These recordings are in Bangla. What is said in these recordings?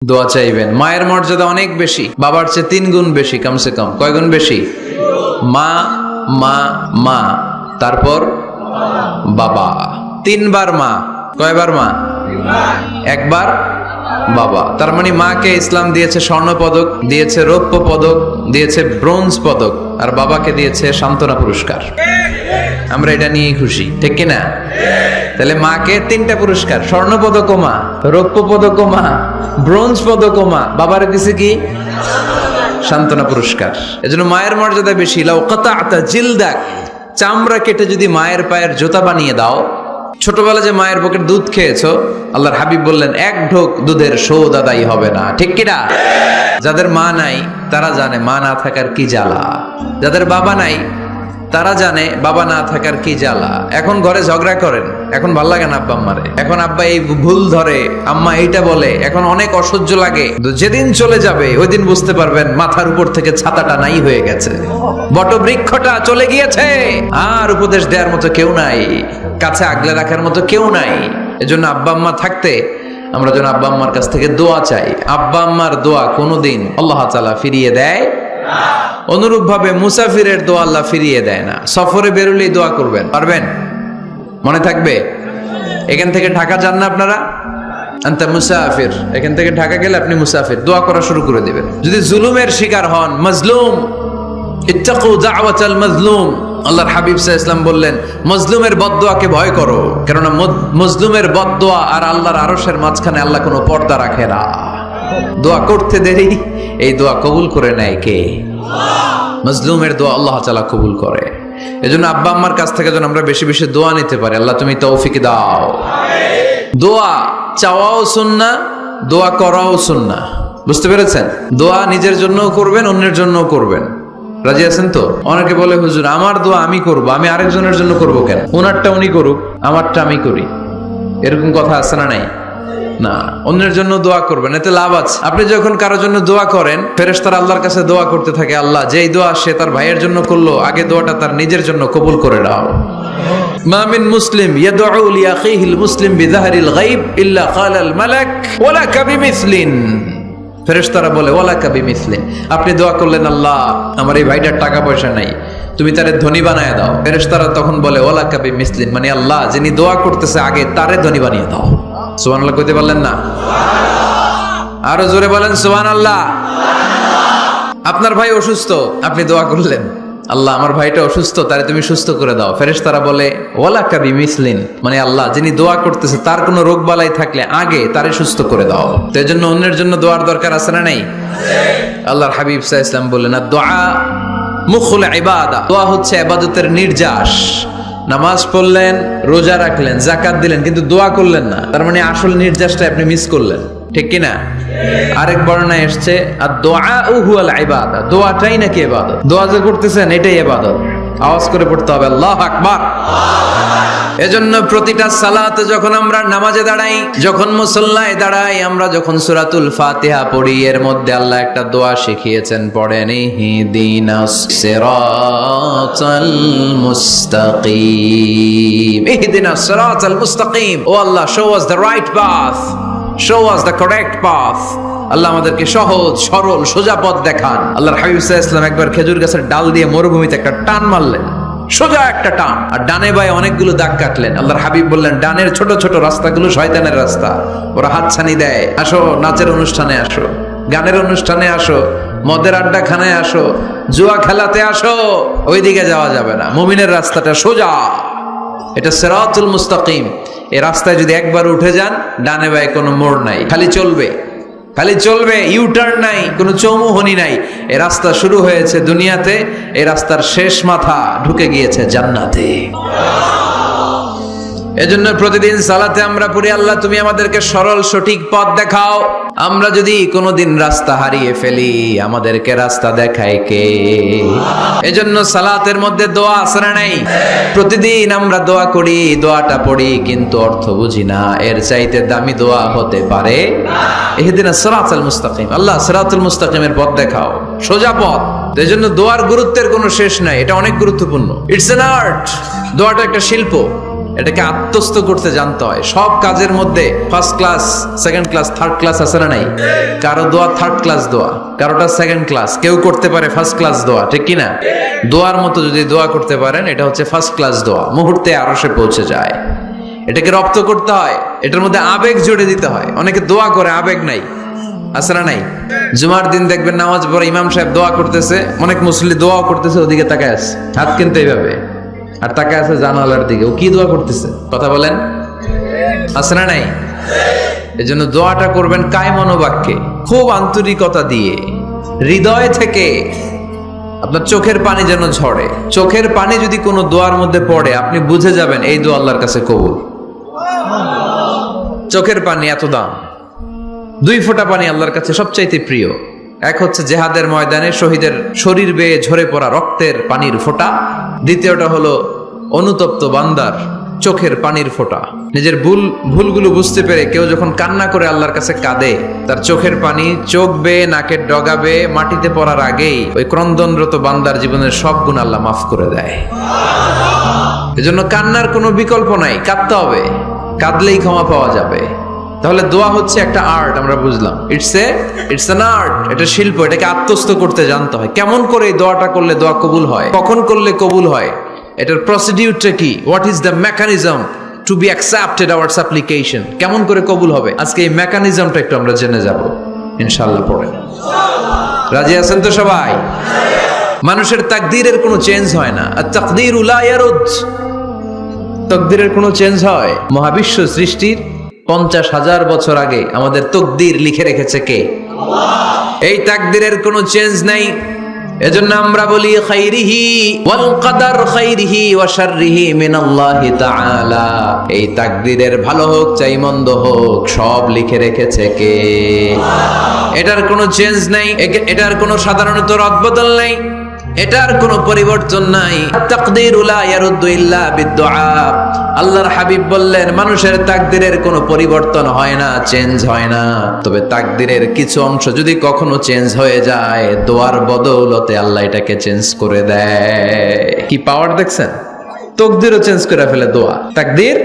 দোয়া চাইবেন। মায়ের মর্যাদা অনেক বেশি, বাবার চেয়ে 3 গুণ বেশি, কমসে কম। কয় গুণ বেশি? মা মা মা, তারপর বাবা। 3 বার মা। কয়বার মা? একবার বাবা। তার মানে মাকে ইসলাম দিয়েছে স্বর্ণ পদক, দিয়েছে রৌপ্য পদক, দিয়েছে ব্রোঞ্জ পদক, আর বাবাকে দিয়েছে সান্ত্বনা পুরস্কার। আমরা এটা নিয়েই খুশি, ঠিক কিনা? তাহলে মাকে 3টা পুরস্কার, স্বর্ণ পদক মা, রৌপ্য পদক মা, ব্রোঞ্জ পদক মা, বাবার দিছে কি? সান্ত্বনা পুরস্কার। এজন্য মায়ের মর্যাদা বেশি। লাউ কাতাআতা জিলদাক, চামড়া কেটে যদি মায়ের পায়ের জুতা বানিয়ে দাও। ছোটবেলা যে মায়ের বুকের দুধ খেয়েছো, আল্লাহর হাবিব বললেন 1 ঢোক দুধের শোধ আদায় হবে না, ঠিক কিনা? যাদের মা নাই তারা জানে মা না থাকার কি জ্বালা, যাদের বাবা নাই তারা জানে বাবা না থাকার কি জ্বালা। এখন ঘরে ঝগড়া করেন, এখন ভাল লাগে না আব্বা আম্মারে, এখন আব্বা এই ভুল ধরে, আম্মা এইটা বলে, এখন অনেক অসহ্য লাগে। যেদিন চলে যাবে ওই দিন বুঝতে পারবেন মাথার উপর থেকে ছাতাটা নাই হয়ে গেছে, বটবৃক্ষটা চলে গিয়েছে, আর উপদেশ দেওয়ার মতো কেউ নাই, কাছে আগলে রাখার মতো কেউ নাই। এজন্য আব্বা আম্মা থাকতে আমরা যেন আব্বা আম্মার কাছ থেকে দোয়া চাই। আব্বা আম্মার দোয়া কোনোদিন আল্লাহ তাআলা ফিরিয়ে দেয়। অনুরূপ ভাবে মুসাফিরের দোয়া আল্লাহ ফিরিয়ে দেয় না। সফরে বেরোলেই দোয়া করবেন, পারবেন? মনে থাকবে? এখান থেকে ঢাকা যান না আপনারা, আনতা মুসাফির, এখান থেকে ঢাকা গেলে আপনি মুসাফির, দোয়া করা শুরু করে দিবেন। যদি জুলুমের শিকার হন, মাজলুম, ইত্তাকু দাওয়াতাল মাজলুম, আল্লাহর হাবিব সাল্লাল্লাহু আলাইহি ওয়াসাল্লাম বললেন মজলুমের বদদোয়াকে ভয় করো, কেননা মজলুমের বদদোয়া আর আল্লাহর আরশের মাঝখানে আল্লাহ কোনো পর্দা রাখে না। দোয়া করতে দেরি, এই দোয়া কবুল করে নেয় কে? মজলুমের দোয়া আল্লাহ তাআলা কবুল করে। এজন্য আব্বা আম্মার কাছ থেকে যেন আমরা বেশি বেশি দোয়া নিতে পারি। আল্লাহ তুমি তৌফিক দাও। দোয়া চাওয়াও সুন্নাহ, দোয়া করাও সুন্নাহ। বুঝতে পেরেছেন? দোয়া নিজের জন্যও করবেন, অন্যের জন্যও করবেন। রাজি আছেন তো? অনেকে বলে হুজুর আমার দোয়া আমি করব, আমি আরেকজনের জন্য করব কেন? ওনারটা উনি করুক, আমারটা আমি করি, এরকম কথা আছে না নাই? না, অন্যের জন্য দোয়া করবেন, এতে লাভ আছে। আপনি যখন কারোর জন্য দোয়া করেন, ফেরেশতারা আল্লাহর কাছে দোয়া করতে থাকে, আল্লাহ যেই দোয়া সে তার ভাইয়ের জন্য করলো, আগে দোয়াটা তার নিজের জন্য কবুল করে দাও। মা মিন মুসলিম ইয়াদউ লিআখিহিল মুসলিম বিযাহরিল গায়ব ইল্লা ক্বালাল মালাক ওয়ালাকা বিমিসলিন। ফেরেশতারা বলে ওয়ালাকা বিমিসলিন, আপনি দোয়া করলেন আল্লাহ আমার এই ভাইটার টাকা পয়সা নাই, তুমি তারে ধনী বানায় দাও। ফেরেশতারা তখন বলে ওয়ালাকা বিমিসলিন, মানে আল্লাহ যিনি দোয়া করতেছে আগে তারে ধনী বানিয়ে দাও। সুবহানাল্লাহ কইতে পারলেন না? আরো জোরে বলেন সুবহানাল্লাহ। আপনার ভাই অসুস্থ, আপনি দোয়া করলেন আল্লাহ আমার ভাইটা অসুস্থ, তারে তুমি সুস্থ করে দাও। ফেরেশতারা বলে ওয়ালাকা বিমিসলিন, মানে আল্লাহ যিনি দোয়া করতেছে তার কোনো রোগ বালাই থাকলে আগে তারে সুস্থ করে দাও। তো এজন্য অন্যের জন্য দোয়ার দরকার আছে না নাই? আল্লাহর হাবিব সাল্লাল্লাহু আলাইহি ওয়াসাল্লাম বললেন দোয়া মুখুল ইবাদা, দোয়া হচ্ছে ইবাদতের নির্যাস। নামাজ পড়লেন, রোজা রাখলেন, যাকাত দিলেন, কিন্তু দোয়া করলেন না, তার মানে আসল নির্যাসটা আপনি মিস করলেন, ঠিক কি না? আরেক বর্ণনায় এসেছে আদ-দুআউ হুয়াল ইবাদা, দোয়াটাই নাকি ইবাদত। দোয়া যে করতেছেন এটাই ইবাদত। আওয়াজ করে পড়তে হবে আল্লাহু আকবার। এজন্য প্রতিটা সালাতে যখন আমরা নামাজে দাঁড়াই, যখন মুসল্লায় দাঁড়াই, আমরা যখন সূরাতুল ফাতিহা পড়ি, এর মধ্যে আল্লাহ একটা দোয়া শিখিয়েছেন, পড়েন ইহদিনাস সিরাতাল মুস্তাকিম, ইহদিনাস সিরাতাল মুস্তাকিম। ও আল্লাহ, show us the right path, show us the correct path. আল্লাহ আমাদেরকে সহজ সরল সোজা পথ দেখান। আল্লাহর হাবিব সাল্লাল্লাহু আলাইহি ওয়াসাল্লাম একবার খেজুর গাছের ডাল দিয়ে মরুভূমিতে একটা টান মারলেন, সোজা একটা টান, আর ডানে বায়ে অনেকগুলো দাগ কাটলেন। আল্লাহর হাবিব বললেন ডানের ছোট ছোট রাস্তাগুলো শয়তানের রাস্তা, ওরা হাতছানি দেয়, আসো নাচের অনুষ্ঠানে আসো, গানের অনুষ্ঠানে আসো, মদের আড্ডা খানায় আসো, জুয়া খেলাতে আসো, ওইদিকে যাওয়া যাবে না। মুমিনের রাস্তাটা সোজা, এটা সিরাতুল মুস্তাকিম। এই রাস্তায় যদি একবার উঠে যান, ডানে বায়ে কোনো মোড় নাই, খালি চলবে, খালি চলবে, ইউটার্ন নাই, কোনো চৌমুহনী নাই। এই রাস্তা শুরু হয়েছে দুনিয়াতে, এই রাস্তার শেষ মাথা ঢুকে গিয়েছে জান্নাতে। এজন্য প্রতিদিন সালাতে আমরা পড়ি আল্লাহ তুমি আমাদেরকে সরল সঠিক পথ দেখাও। আমরা যদি কোনোদিন রাস্তা হারিয়ে ফেলি, আমাদেরকে রাস্তা দেখায় কে? এজন্য সালাতের মধ্যে দোয়া আছে না নাই? প্রতিদিন আমরা দোয়া করি, দোয়াটা পড়ি, কিন্তু অর্থ বুঝি না। এর চাইতে দামি দোয়া হতে পারে ইহদিনাস সিরাতাল মুস্তাকিম, আল্লাহ সিরাতুল মুস্তাকিমের পথ দেখাও, সোজা পথ। এজন্য দোয়ার গুরুত্বের কোনো শেষ নাই, এটা অনেক গুরুত্বপূর্ণ। ইটস অ্যান আর্ট, দোয়াটা একটা শিল্প। এটাকে আত্মস্থ করতে জানতে হয়। সব কাজের মধ্যে first class, second class, third class আছে না নাই? কারো দোয়া থার্ড ক্লাস দোয়া, কারোটা সেকেন্ড ক্লাস, কেউ করতে পারে ফার্স্ট ক্লাস দোয়া, ঠিক কিনা? দোয়ার মতো যদি দোয়া করতে পারেন, এটা হচ্ছে ফার্স্ট ক্লাস দোয়া, মুহূর্তে আরশে পৌঁছে যায়। এটাকে রপ্ত করতে হয়, এটার মধ্যে আবেগ জুড়ে দিতে হয়। অনেকে দোয়া করে আবেগ নাই, আছে না নাই? জুমার দিন দেখবেন নামাজ পড়ে ইমাম সাহেব দোয়া করতেছে, অনেক মুসল্লি দোয়া করতেছে, ওদিকে তাকায় আছে, হাত কিন্তু এইভাবে, আর তাকায় আছে জানালার দিকে, ও কি দোয়া করতেছে? কথা বলেন, আছে না নাই? এজন্য দোয়াটা করবেন কায় মনোবাক্যে, খুব আন্তরিকতা দিয়ে, হৃদয় থেকে। আপনার চোখের পানি যেন ঝরে। চোখের পানি যদি কোনো দোয়ার মধ্যে পড়ে, আপনি বুঝে যাবেন এই দোয়া আল্লাহর কাছে কবুল। চোখের পানি এত দাম। 2 ফোঁটা পানি আল্লাহর কাছে সবচাইতে প্রিয়। এক হচ্ছে জেহাদের ময়দানে শহীদের শরীর বেয়ে ঝরে পড়া রক্তের পানির ফোঁটা, দ্বিতীয়টা হলো অনুতপ্ত বান্দার চোখের পানির ফোঁটা। নিজের ভুলগুলো বুঝতে পেরে কেউ যখন কান্না করে আল্লাহর কাছে কাঁদে, তার চোখের পানি চোখ বেয়ে নাকের ডগা বেয়ে মাটিতে পড়ার আগেই ওই ক্রন্দনরত বান্দার জীবনের সব গুণ আল্লাহ মাফ করে দেয়। এজন্য কান্নার কোনো বিকল্প নাই, কাঁদতে হবে, কাঁদলেই ক্ষমা পাওয়া যাবে। তাহলে দোয়া হচ্ছে একটা আর্ট, আমরা বুঝলাম। ইটস অ্যান আর্ট, এটা শিল্প। এটাকে আত্মস্থ করতে জানতে হয়। কেমন করে এই দোয়াটা করলে দোয়া কবুল হয়, কখন করলে কবুল হয়, এটার প্রসিডিউরটা কি, what is the mechanism two be accepted hour সাপ্লিকেশন, কেমন করে কবুল হবে, আজকে এই মেকানিজমটা একটু আমরা জেনে যাব ইনশাআল্লাহ। পড়ে রাজি আছেন তো সবাই? মানুষের তাকদীরের কোনো চেঞ্জ হয় না। আর তাকদীরু লা ইয়ারুদ, তাকদীরের কোনো চেঞ্জ হয়? মহাবিশ্ব সৃষ্টির 50,000 বছর আগে আমাদের তাকদীর লিখে রেখেছে কে? আল্লাহ। এই তাকদীরের কোনো চেঞ্জ নাই। এজন্য আমরা বলি খাইরিহি ওয়াল কদর খাইরিহি ওয়া শাররিহি মিনাল্লাহি তাআলা। এই তাকদীরের ভালো হোক চাই মন্দ হোক, সব লিখে রেখেছে কে? আল্লাহ। এটার কোনো চেঞ্জ নাই, এটার কোনো সাধারণত রদবদল নাই, এটার কোনো পরিবর্তন নাই। তাকদীরু লা ইয়ারুদ্দু ইল্লা বিদ্দুআ। আল্লাহর হাবিব বললেন, মানুষের তাকদীরের কোনো পরিবর্তন হয় না, চেঞ্জ হয় না। তবে তাকদীরের কিছু অংশ যদি কখনো চেঞ্জ হয়ে যায়, দোয়ার বদৌলতে আল্লাহ এটাকে চেঞ্জ করে দেয়। কি পাওয়ার দেখছেন? তাকদীরও চেঞ্জ করে ফেলে দোয়া, তাকদীর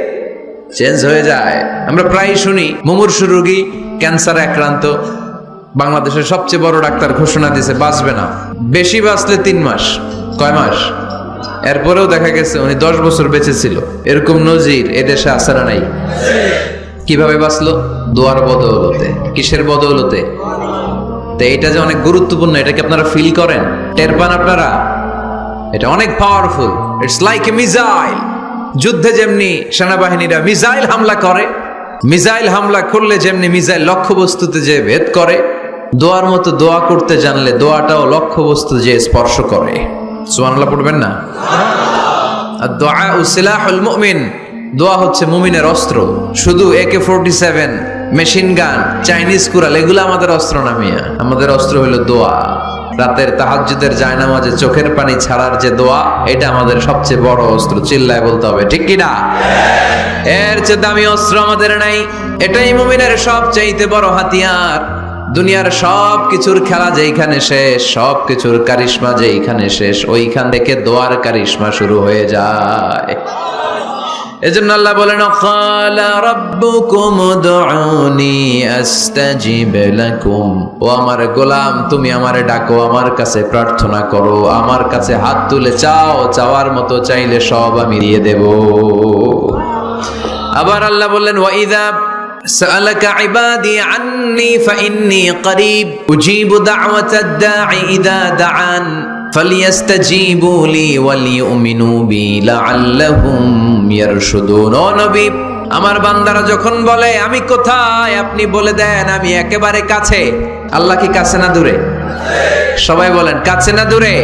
চেঞ্জ হয়ে যায়। আমরা প্রায় শুনি মুমূর্ষু রোগী, ক্যান্সারে আক্রান্ত, বাংলাদেশের সবচেয়ে বড় ডাক্তার ঘোষণা দিয়েছে বাঁচবে না, বেশি বাঁচলে 3 মাস। কয় মাস? এরপরেও দেখা গেছে উনি 10 বছর বেঁচে ছিল। এরকম নজির এদেশে আছে না নাই? কিভাবে বাঁচলো? দোয়ার বদৌলতে। কিসের বদৌলতে? তো এটা যে অনেক গুরুত্বপূর্ণ, এটা কি আপনারা ফিল করেন, টের পান আপনারা? এটা অনেক powerful. It's like a missile. যুদ্ধে যেমনি সেনাবাহিনীরা মিসাইল হামলা করে, মিসাইল হামলা করলে যেমনি মিসাইল লক্ষ্যবস্তুতে যে ভেদ করে, দোয়ার মতো দোয়া করতে জানলে দোয়াটাও লক্ষ্যবস্তু যে স্পর্শ করে। সুবহানাল্লাহ পড়বেন না? আর-দুআউ সিলাহুল মুমিন। দোয়া হচ্ছে মুমিনের অস্ত্র। শুধু AK-47, মেশিন গান, চাইনিজ কুড়াল এগুলো আমাদের অস্ত্র না মিয়া। আমাদের অস্ত্র হলো দোয়া। রাতের তাহাজ্জুদের জায়নামাজে চোখের পানি ছাড়ার যে দোয়া, এটা আমাদের সবচেয়ে বড় অস্ত্র। চিল্লায় বলতে হবে, ঠিক কি না? এর চেয়ে দামি অস্ত্র আমাদের নাই। এটাই মুমিনের সবচাইতে বড় হাতিয়ার। দুনিয়ার সব কিছুর খেলা যেইখানে শেষ, সব কিছুর কারিশমা যেইখানে শেষ, ওইখান থেকে দোয়ার কারিশমা শুরু হয়ে যায়। এজন্য আল্লাহ বলেন, ক্বালা রাব্বুকুম উদউনি আস্তাজিব লাকুম। ও আমার গোলাম, তুমি আমারে ডাকো, আমার কাছে প্রার্থনা করো, আমার কাছে হাত তুলে চাও, চাওয়ার মতো চাইলে সব আমি দিয়ে দেব। আবার আল্লাহ বললেন, ওয়া ইযা সাআলাকা ইবাদি আন্নী ফাইন্নী করিব উজিবু দাওয়াতাদ দাঈ ইযা দাআন ফালিয়াস্তাজিবু লি ওয়ালিউমিনু বি লাআল্লাহুম ইয়ারশুদুন। ও নবী, আমার বান্দারা যখন বলে আমি কোথায়, আপনি বলে দেন আমি একেবারে কাছে। আল্লাহ কি কাছে না দূরে? সবাই বলেন, কাছে না দূরে?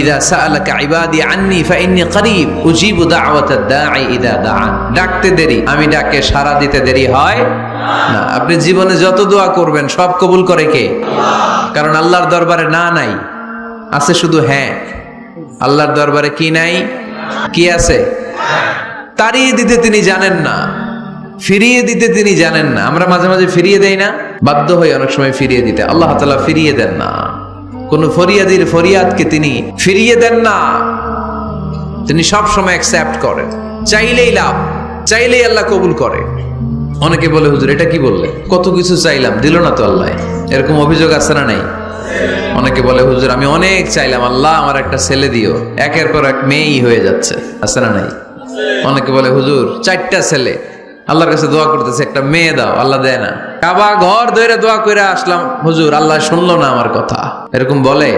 ইযা সাআলাকা ইবাদি আন্নী ফাইন্নী করিব উজিবু দাওয়াতাদ দাঈ ইযা দাআন। ডাকতে দেরি, আমি ডাকে সাড়া দিতে দেরি হয় না। আপনি জীবনে যত দোয়া করবেন সব কবুল করে কে? আল্লাহ। কারণ আল্লাহর দরবারে না নাই, আছে শুধু হ্যাঁ। আল্লাহর দরবারে কি নাই? কি আছে? তাড়িয়ে দিতে তিনি জানেন না, ফিরিয়ে দিতে তিনি জানেন না। আমরা মাঝে মাঝে ফিরিয়ে দেই না, বাধ্য হই অনেক সময় ফিরিয়ে দিতে। আল্লাহ তাআলা ফিরিয়ে দেন না। কোন ফরিয়াদির ফরিয়াদকে তিনি ফিরিয়ে দেন না, তিনি সব সময় অ্যাকসেপ্ট করেন। চাইলেই লাভ, চাইলেই আল্লাহ কবুল করে। অনেকে বলে হুজুর এটা কি বললে, কত কিছু চাইলাম দিল না তো আল্লাহ, এরকম অভিযোগ আছে না নাই? অনেকে বলে হুজুর আমি অনেক চাইলাম আল্লাহ আমার একটা ছেলে দিও, একের পর এক মেয়েই হয়ে যাচ্ছে, আছে না নাই? অনেকে বলে হুজুর 4টা ছেলে, আল্লাহর কাছে দোয়া করতেছে একটা মেয়ে দাও, আল্লাহ দেয় না। কাবা ঘর ধরে দোয়া করে আসলাম হুজুর আল্লাহ শুনলো না আমার কথা, এরকম বলে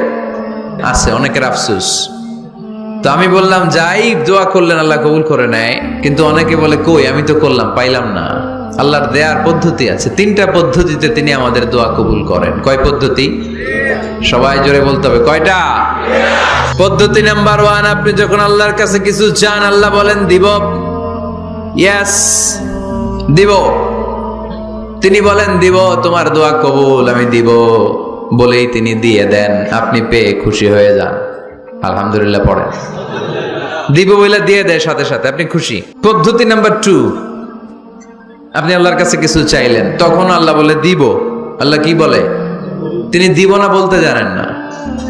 আছে অনেকের আফসোস। তো আমি বললাম যাই দোয়া করলেন আল্লাহ কবুল করে নেয়, কিন্তু অনেকে বলে কই আমি তো করলাম পাইলাম না। আল্লাহর দেয়ার পদ্ধতি আছে, 3টা পদ্ধতিতে তিনি আমাদের দোয়া কবুল করেন। কয় পদ্ধতি? সবাই জোরে বলতে হবে, কয়টা? পদ্ধতি নাম্বার 1, আপনি যখন আল্লাহর কাছে কিছু চান আল্লাহ বলেন দিব, ইয়েস দিব। তিনি বলেন দিব, তোমার দোয়া কবুল, আমি দিব বলেই তিনি দিয়ে দেন, আপনি পেয়ে খুশি হয়ে যান, আলহামদুলিল্লাহ পড়েন। দিব বলে দিয়ে দেয় সাথে সাথে, আপনি খুশি। পদ্ধতি নাম্বার 2, আপনি আল্লাহর কাছে কিছু চাইলেন, তখন আল্লাহ বলে দিব। আল্লাহ কি বলে? তিনি দিব না বলতে জানেন না,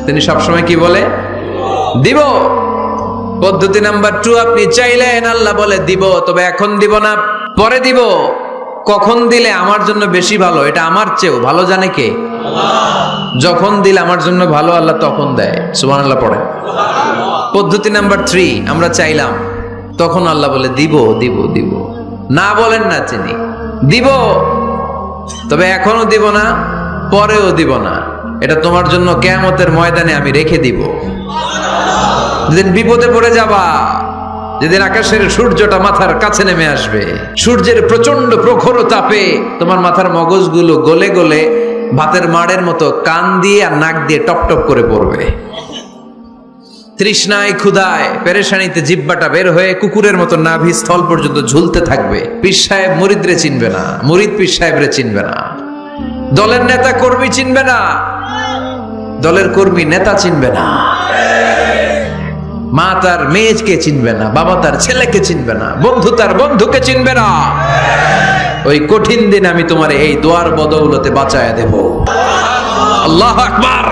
তিনি সবসময় কি বলে? দিব। পদ্ধতি নাম্বার 2, আপনি চাইলেন আল্লাহ বলে দিব, তবে এখন দিব না, পরে দিব। কখন দিলে আমার জন্য বেশি ভালো, এটা আমার চেয়েও ভালো জানে কে? যখন দিলে আমার জন্য ভালো আল্লাহ তখন দেয়, সুবহানাল্লাহ পড়ে। পদ্ধতি নাম্বার 3, আমরা চাইলাম, তখন আল্লাহ বলে দিব দিব দিব, না বলেন না চিনি দিব, তবে এখনো দিব না, পরেও দিব না, এটা তোমার জন্য কিয়ামতের ময়দানে আমি রেখে দিব। যেদিন বিপদে পড়ে যাবা, যেদিন আকাশের সূর্যটা মাথার কাছে নেমে আসবে, সূর্যের প্রচন্ড প্রখর তাপে তোমার মাথার মগজগুলো গলে গলে ভাতের মাড়ের মতো কান দিয়ে আর নাক দিয়ে টপ টপ করে পড়বে, তৃষ্ণায় ক্ষুধায় পেরেশানিতে জিহ্বাটা বের হয়ে কুকুরের মতো নাভি স্থল পর্যন্ত ঝুলতে থাকবে। পীর সাহেব মুরিদরে চিনবে না, মুরিদ পীর সাহেবরে চিনবে না, দলের নেতা কর্মী চিনবে না, দলের কর্মী নেতা চিনবে না, মা তার মেয়েকে চিনবে না, বাবা তার ছেলেকে চিনবে না, বন্ধু তার বন্ধুকে চিনবে না। ওই কঠিন দিন আমি তোমার এই দোয়ার বদৌলতে বাঁচায়া দেব। আল্লাহু আকবার।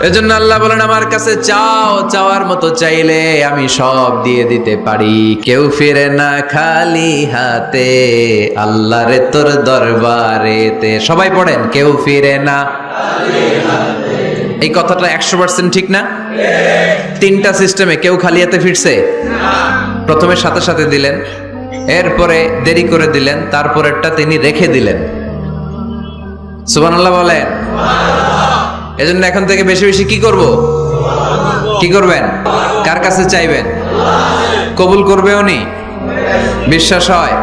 এজন্য আল্লাহ বলেন আমার কাছে চাও, চাওয়ার মতো চাইলে আমি সব দিয়ে দিতে পারি। কেউ ফিরে না খালি হাতে, আল্লাহরে তোর দরবারেতে। সবাই পড়েন, কেউ ফিরে না খালি হাতে। এই কথাটা 100% ঠিক না? 3টা সিস্টেমে কেউ খালি হাতে ফিরছে? প্রথমে সাথে সাথে দিলেন, এরপরে দেরি করে দিলেন, তারপরেরটা তিনি রেখে দিলেন। সুবহানাল্লাহ বলেন। এজন্য এখন থেকে বেশি বেশি কি করব? কি করবেন? কার কাছে চাইবেন? কবুল করবে উনি? বিশ্বাস হয়?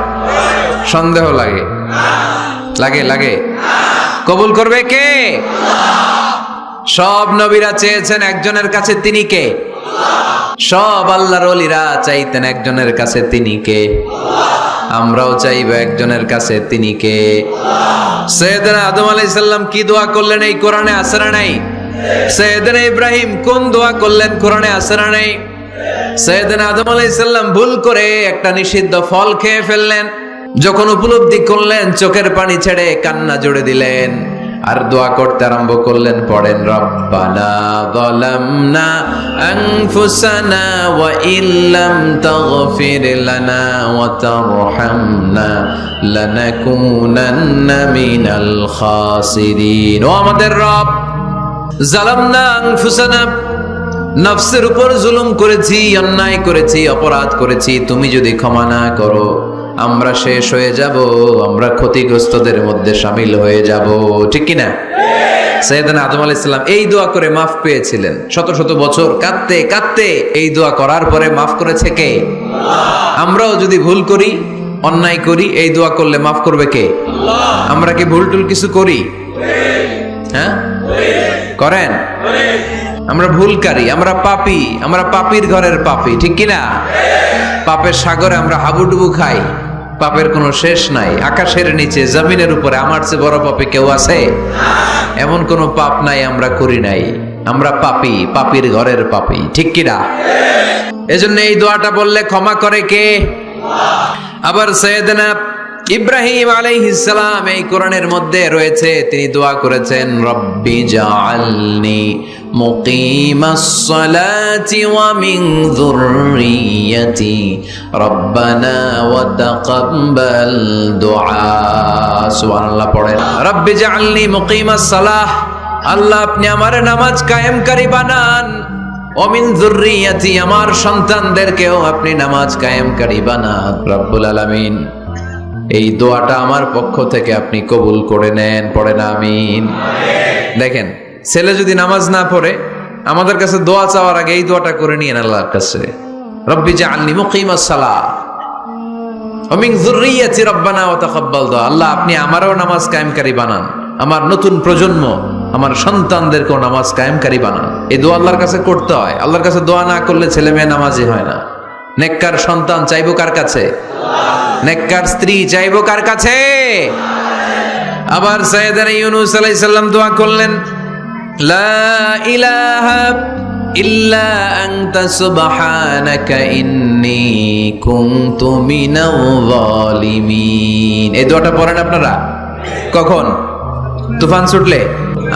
সন্দেহ লাগে? লাগে লাগে? কবুল করবে কে? সব নবীরা চেয়েছেন একজনের কাছে, তিনি কে? সব আল্লাহর ওলিরা চাইতেন একজনের কাছে, তিনি কে? আমরাও চাইবো একজনের কাছে, তিনি কে? সাইয়েদনা আদম আলাইহিস সালাম কি দোয়া করলেন এই কোরআনে আছে না নাই? সাইয়েদনা ইব্রাহিম কোন দোয়া করলেন কোরআনে আছে না নাই? সাইয়েদনা আদম আলাইহিস সালাম ভুল করে একটা নিষিদ্ধ ফল খেয়ে ফেললেন, যখন উপলব্ধি করলেন চোখের পানি ছেড়ে কান্না জুড়ে দিলেন, আর দোয়া করতে আরম্ভ করলেন। পড়েন, রব্বানা যালামনা আনফুসানা ওয়া ইল্লাম তাগফির লানা ওয়া তারহামনা লানাকুনান্না মিনাল খাসিরিন। ও আমাদের রব, যালামনা আনফুসানা, নফসের উপর জুলুম করেছি, অন্যায় করেছি, অপরাধ করেছি, তুমি যদি ক্ষমা না করো আমরা শেষ হয়ে যাব, আমরা ক্ষতিগ্রস্তদের মধ্যে শামিল হয়ে যাব, ঠিক কিনা? সাইয়েদনা আদম আলাইহিস সালাম এই দোয়া করে মাফ পেয়েছিলেন। শত শত বছর কাঁদতে কাঁদতে এই দোয়া করার পরে মাফ করেছে কে? আল্লাহ। আমরাও যদি ভুল করি, অন্যায় করি, এই দোয়া করলে মাফ করবে কে? আল্লাহ। আমরা কি ভুল টুল কিছু করি? হ্যাঁ করেন? আমরা ভুলকারী, আমরা পাপী, আমরা পাপীর ঘরের পাপী, ঠিক কিনা? পাপের সাগরে আমরা হাবুডুবু খাই, পাপের কোনো শেষ নাই। আকাশের নিচে জমিনের উপরে আমার চেয়ে বড় পাপী কেউ আছে? এমন কোনো পাপ নাই আমরা করি নাই, আমরা পাপী, পাপীর ঘরের পাপী, ঠিক কিনা? এজন্য এই দোয়াটা বললে ক্ষমা করে কে? আবার সাইয়েদনা ইব্রাহিম আলাইহিস সালাম এই কোরআনের মধ্যে রয়েছে, তিনি দোয়া করেছেন, রব্বি জাআলনি মুকিমাস সালাতি ওয়া মিন যুররিয়্যাতি রব্বানা ওয়া তাকাব্বাল দুআ। সুবহানাল্লাহ পড়েন। রব্বি জাআলনি মুকিমাস সালাহ, আল্লাহ আপনি আমার নামাজ কায়েমকারী বানান। ওয়া মিন যুররিয়্যাতি, আমার সন্তানদেরকেও আপনি নামাজ কায়েমকারী বানান। রব্বুল আলামিন, এই দোয়াটা আমার পক্ষ থেকে আপনি কবুল করে নেন। পড়েন আমিন। দেখেন, ছেলে যদি নামাজ না পড়ে আমাদের কাছে দোয়া চাওয়ার আগে এই দোয়াটা করে নিয়েন আল্লাহর কাছে, রব্বি জাআলনি মুকিমাস সালাহ ওয়া মিন যুররিয়্যাতি রব্বানা ওয়া তাকাব্বাল দুআ। আল্লাহ আপনি আমারও নামাজ কায়েমকারী বানান, আমার নতুন প্রজন্ম, আমার সন্তানদেরকেও নামাজ কায়েমকারী বানান। এই দোয়া আল্লাহর কাছে করতে হয়। আল্লাহর কাছে দোয়া না করলে ছেলে মেয়ে নামাজি হয় না। নেককার সন্তান চাইবো কার কাছে? নেককার স্ত্রী চাইবো কার কাছে? আবার সাইয়েদনা ইউনূস আলাইহিস সালাম দোয়া করলেন, লা ইলাহা ইল্লা আনতা সুবহানাকা ইন্নী কুনতু মিনাল যালিমিন। এই দোয়াটা পড়েন আপনারা কখন? তুফান ছুটলে।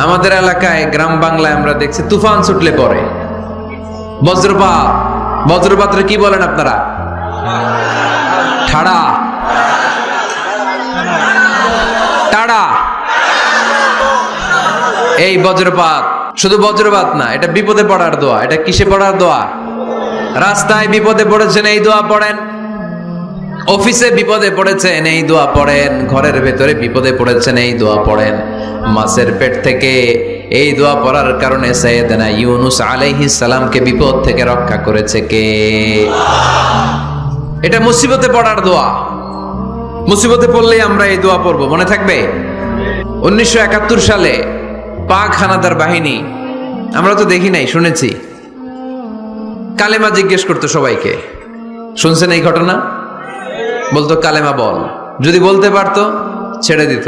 আমাদের এলাকায় গ্রাম বাংলায় আমরা দেখছি তুফান ছুটলে পড়ে। বজ্রপাত, বজ্রপাতরে কি বলেন আপনারা? ঠাড়া, টাড়া। এই বজ্রপাত শুধু বজ্রপাত না, এটা বিপদে পড়ার দোয়া। এটা কিসে পড়ার দোয়া? রাস্তায় বিপদে পড়েছেন এই দোয়া পড়েন, অফিসে বিপদে পড়েছেন এই দোয়া পড়েন, ঘরের ভেতরে বিপদে পড়েছেন এই দোয়া পড়েন। মাছের পেট থেকে এই দোয়া পড়ার কারণে সাইয়েদনা ইউনূস আলাইহিস সালামকে বিপদ থেকে রক্ষা করেছে কে? এটা মুসিবতে পড়ার দোয়া। মুসিবতে পড়লেই আমরা এই দোয়া পড়বো, মনে থাকবে? 1971 সালে পাক হানাদার বাহিনী, আমরা তো দেখি নাই, শুনেছি, কালেমা জিজ্ঞেস করতো সবাইকে। শুনছেন এই ঘটনা? বলতো কালেমা বল, যদি বলতে পারতো ছেড়ে দিত।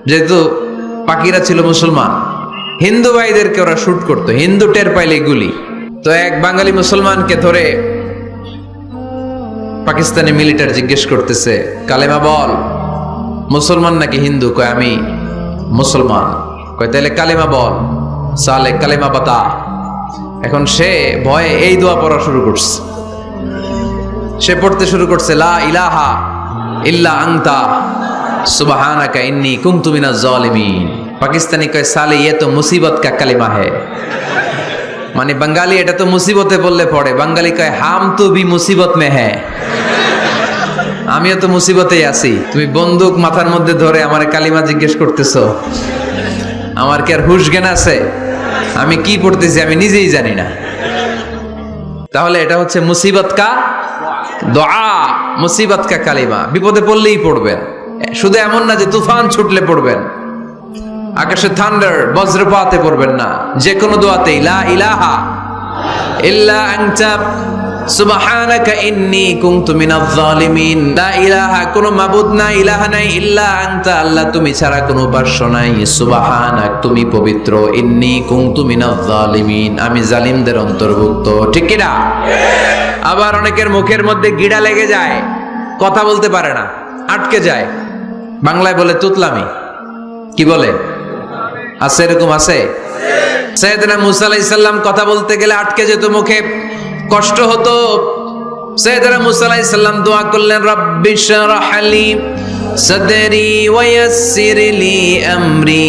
যেহেতু পাকিরা ছিল মুসলমান, হিন্দু ভাইদেরকে ওরা শুট করতো, হিন্দু টের পাইলে গুলি। তো এক বাঙালি মুসলমানকে ধরে পাকিস্তানি মিলিটারি জিজ্ঞেস করতেছে, কালেমা বল। মুসলমান নাকি হিন্দু? কয় আমি মুসলমান। কয় তাহলে কালেমা বল। সালে কালেমা বাতা। এখন সে ভয়ে এই দোয়া পড়া শুরু করছে। সে পড়তে শুরু করছে, লা ইলাহা ইল্লা আনতা সুবহানাকা ইন্নী কুনতু মিনাজ জালিমিন। পাকিস্তানি কয় সালে ये तो मुसीबत का कलिमा है। মানে বাঙালি এটা তো মুসিবতে বললে পড়ে। বাঙালি কয় হাম তো ভি মুসিবত মে হ্যায়, আমিও তো মুসিবতেই আছি। তুমি বন্দুক মাথার মধ্যে ধরে আমার কালিমা জিজ্ঞেস করতেছো, আমার কি আর হুশ জ্ঞান আছে? আমি কি পড়তেছি আমি নিজেই জানি না। তাহলে এটা হচ্ছে মুসিবত কা দোয়া, মুসিবত কা কালিমা। বিপদে পড়লেই পড়বেন, শুধু এমন না যে তুফান ছুটলে পড়বেন, আকাশে থান্ডার বজ্রপাতে পড়বেন না। যে কোনো দোয়াতেই লা ইলাহা ইল্লা আনতা সুবহানাকা ইন্নী কুনতু মিনাজ জালিমিন। লা ইলাহা, কোনো মাবুদ নাই, ইলাহা নাই, ইল্লা আনতা, আল্লাহ তুমি ছাড়া কোনো উপাস্য নাই, সুবহানাক তুমি পবিত্র, ইন্নী কুনতু মিনাজ জালিমিন আমি জালিমদের অন্তর্ভুক্ত। ঠিক কি না? আবার অনেকের মুখের মধ্যে গিড়া লেগে যায়, কথা বলতে পারে না, আটকে যায়। বাংলায় বলে তুতলামি। কি বলে? আছে, এরকম আছে। সাইয়েদনা মুসা আলাইহিস সালাম কথা বলতে গেলে আটকে যেত, মুখে কষ্ট হতো। সাইয়েদনা মুসা আলাইহিস সালাম দোয়া করলেন, রাব্বি শরহ লি সাদরি ওয়া ইয়াসসির লি আমরি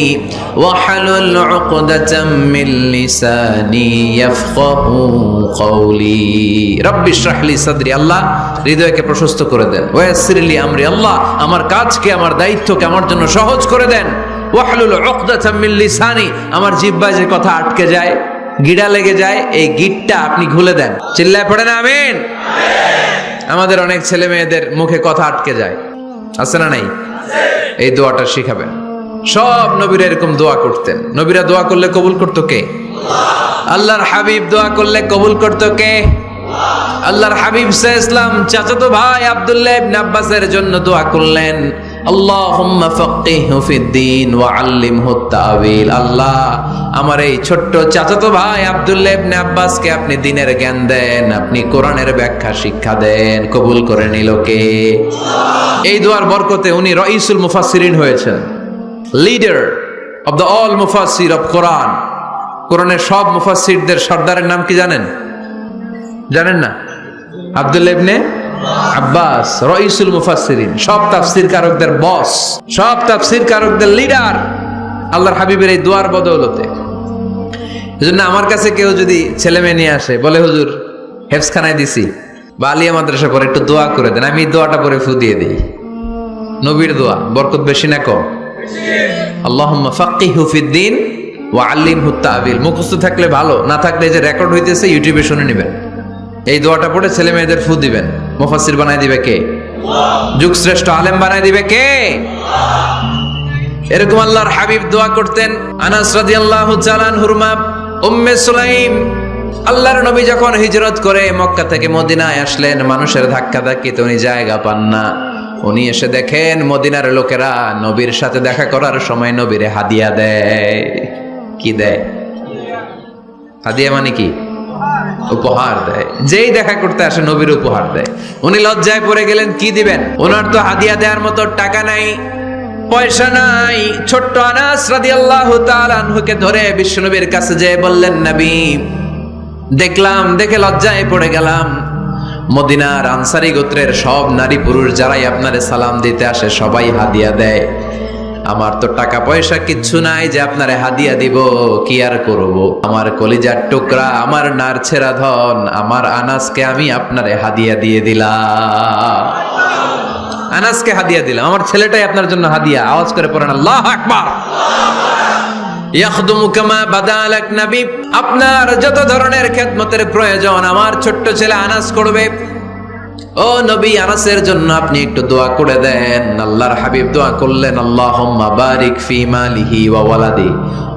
ওয়াহলুল উকদাতাম মিন লিসানি ইয়াফকাহু কওলি। রাব্বি শরহ লি সাদরি, আল্লাহ হৃদয়কে প্রশস্ত করে দেন। ওয়া ইয়াসসির লি আমরি, আল্লাহ আমার কাজকে, আমার দায়িত্বকে আমার জন্য সহজ করে দেন। ওয়াহলুল উকদাতাম মিন লিসানি, আমার জিহ্বায় যে কথা আটকে যায়, গিড়া লেগে যায়, এই গিটটা আপনি খুলে দেন। চিল্লায় পড়েন আমিন। আমাদের অনেক ছেলে মেয়েদের মুখে কথা আটকে যায়, আছে না নাই? এই দোয়াটা শিখাবেন। সব নবীরা এরকম দোয়া করতেন। নবীরা দোয়া করলে কবুল করতো কে? আল্লাহর হাবিব দোয়া করলে কবুল করতো কে? আল্লাহর হাবিব সাল্লাল্লাহু আলাইহি ওয়াসাল্লাম চাচাতো ভাই আব্দুল্লাহ ইবনে আব্বাসের জন্য দোয়া করলেন, আল্লাহুম্মা ফাক্কিহহু ফিদ্দীন ওয়া আল্লিমহু তা'ওয়িল। আল্লাহ আমার এই ছোট্ট চাচাতো ভাই আব্দুল্লাহ ইবনে আব্বাসকে আপনি দ্বীনের জ্ঞান দেন, আপনি কোরআনের ব্যাখ্যা শিক্ষা দেন। কবুল করে নিল কে? এই দোয়ার বরকতে উনি রাইসুল মুফাসসিরিন হয়েছেন, লিডার অফ দ্য অল মুফাসসির অফ কোরআন। কোরআনের সব মুফাসসিরদের সর্দারের নাম কি জানেন? জানেন না? আব্দুল্লাহ ইবনে আব্বাস রাইসুল মুফাসসিরিন, সব তাফসীর কারকদের বস, সব তাফসীর কারকদের লিডার আল্লাহর হাবিবের এই দোয়ার বদৌলতে। এজন্য আমার কাছে কেউ যদি ছেলে মেয়ে নিয়ে আসে, বলে হুজুর হেফজখানায় দিছি বা আলিয়া মাদ্রাসা করে একটু দোয়া করে দেন, আমি এই দোয়াটা পরে ফু দিয়ে দিই। নবীর দোয়া, বরকত বেশি না কম? আল্লাহুম্মা ফাক্কিহু ফিদ্দীন ওয়া আল্লিমহু তা'বীল। মুখস্থ থাকলে ভালো, না থাকলে এই যে রেকর্ড হইতেছে ইউটিউবে শুনে নেবেন। এই দোয়াটা পড়ে ছেলে মেয়েদের ফু দিবেন। মুফাসসির বানাই দিবে কে? যুগ শ্রেষ্ঠ আলেম বানাই দিবে কে? এরকম আল্লাহর হাবিব দোয়া করতেন। আনাস রাদিয়াল্লাহু তাআলা আনহুর মা উম্মে সুলাইম, আল্লাহর নবী যখন হিজরত করে মক্কা থেকে মদিনায় আসলেন, মানুষের ধাক্কা ধাক্কিতে উনি জায়গা পান না। উনি এসে দেখেন মদিনার লোকেরা নবীর সাথে দেখা করার সময় নবীরে হাদিয়া দেয়। কি দেয়? হাদিয়া মানে কি? উপহার দেয়। যেই দেখা করতে আসে নবীর উপহার দেয়। উনি লজ্জায় পড়ে গেলেন, কি দিবেন? ওনার তো হাদিয়া দেওয়ার মতো টাকা নাই, পয়সা নাই। ছোট্ট আনাস রাদিয়াল্লাহু তাআলা আনহুকে ধরে বিশ্বনবীর কাছে যেয়ে বললেন, নবী দেখলাম, দেখে লজ্জায় পড়ে গেলাম, মদিনার আনসারী গোত্রের সব নারী পুরুষ যারাই আপনারে সালাম দিতে আসে সবাই হাদিয়া দেয়। আমার তো টাকা পয়সা কিচ্ছু নাই যে আপনারে হাদিয়া দিব, কি আর করব? আমার কলিজার টুকরা, আমার নারছেরা ধন, আমার আনাসকে আমি আপনারে হাদিয়া দিয়ে দিলাম। আনাসকে হাদিয়া দিলাম, আমার ছেলেটাই আপনার জন্য হাদিয়া। আওয়াজ করে পড়েন আল্লাহু আকবার। ইয়াখদুমু কামা বাদালাক নবী, আপনার যত ধরনের খেদমতের প্রয়োজন আমার ছোট্ট ছেলে আনাস করবে। ও নবী, আনাসের জন্য আপনি একটু দোয়া করে দেন। আল্লাহর হাবিব দোয়া করলেন, আল্লাহুম্মা বারিক ফি মালিহি ওয়া ওয়ালাদি।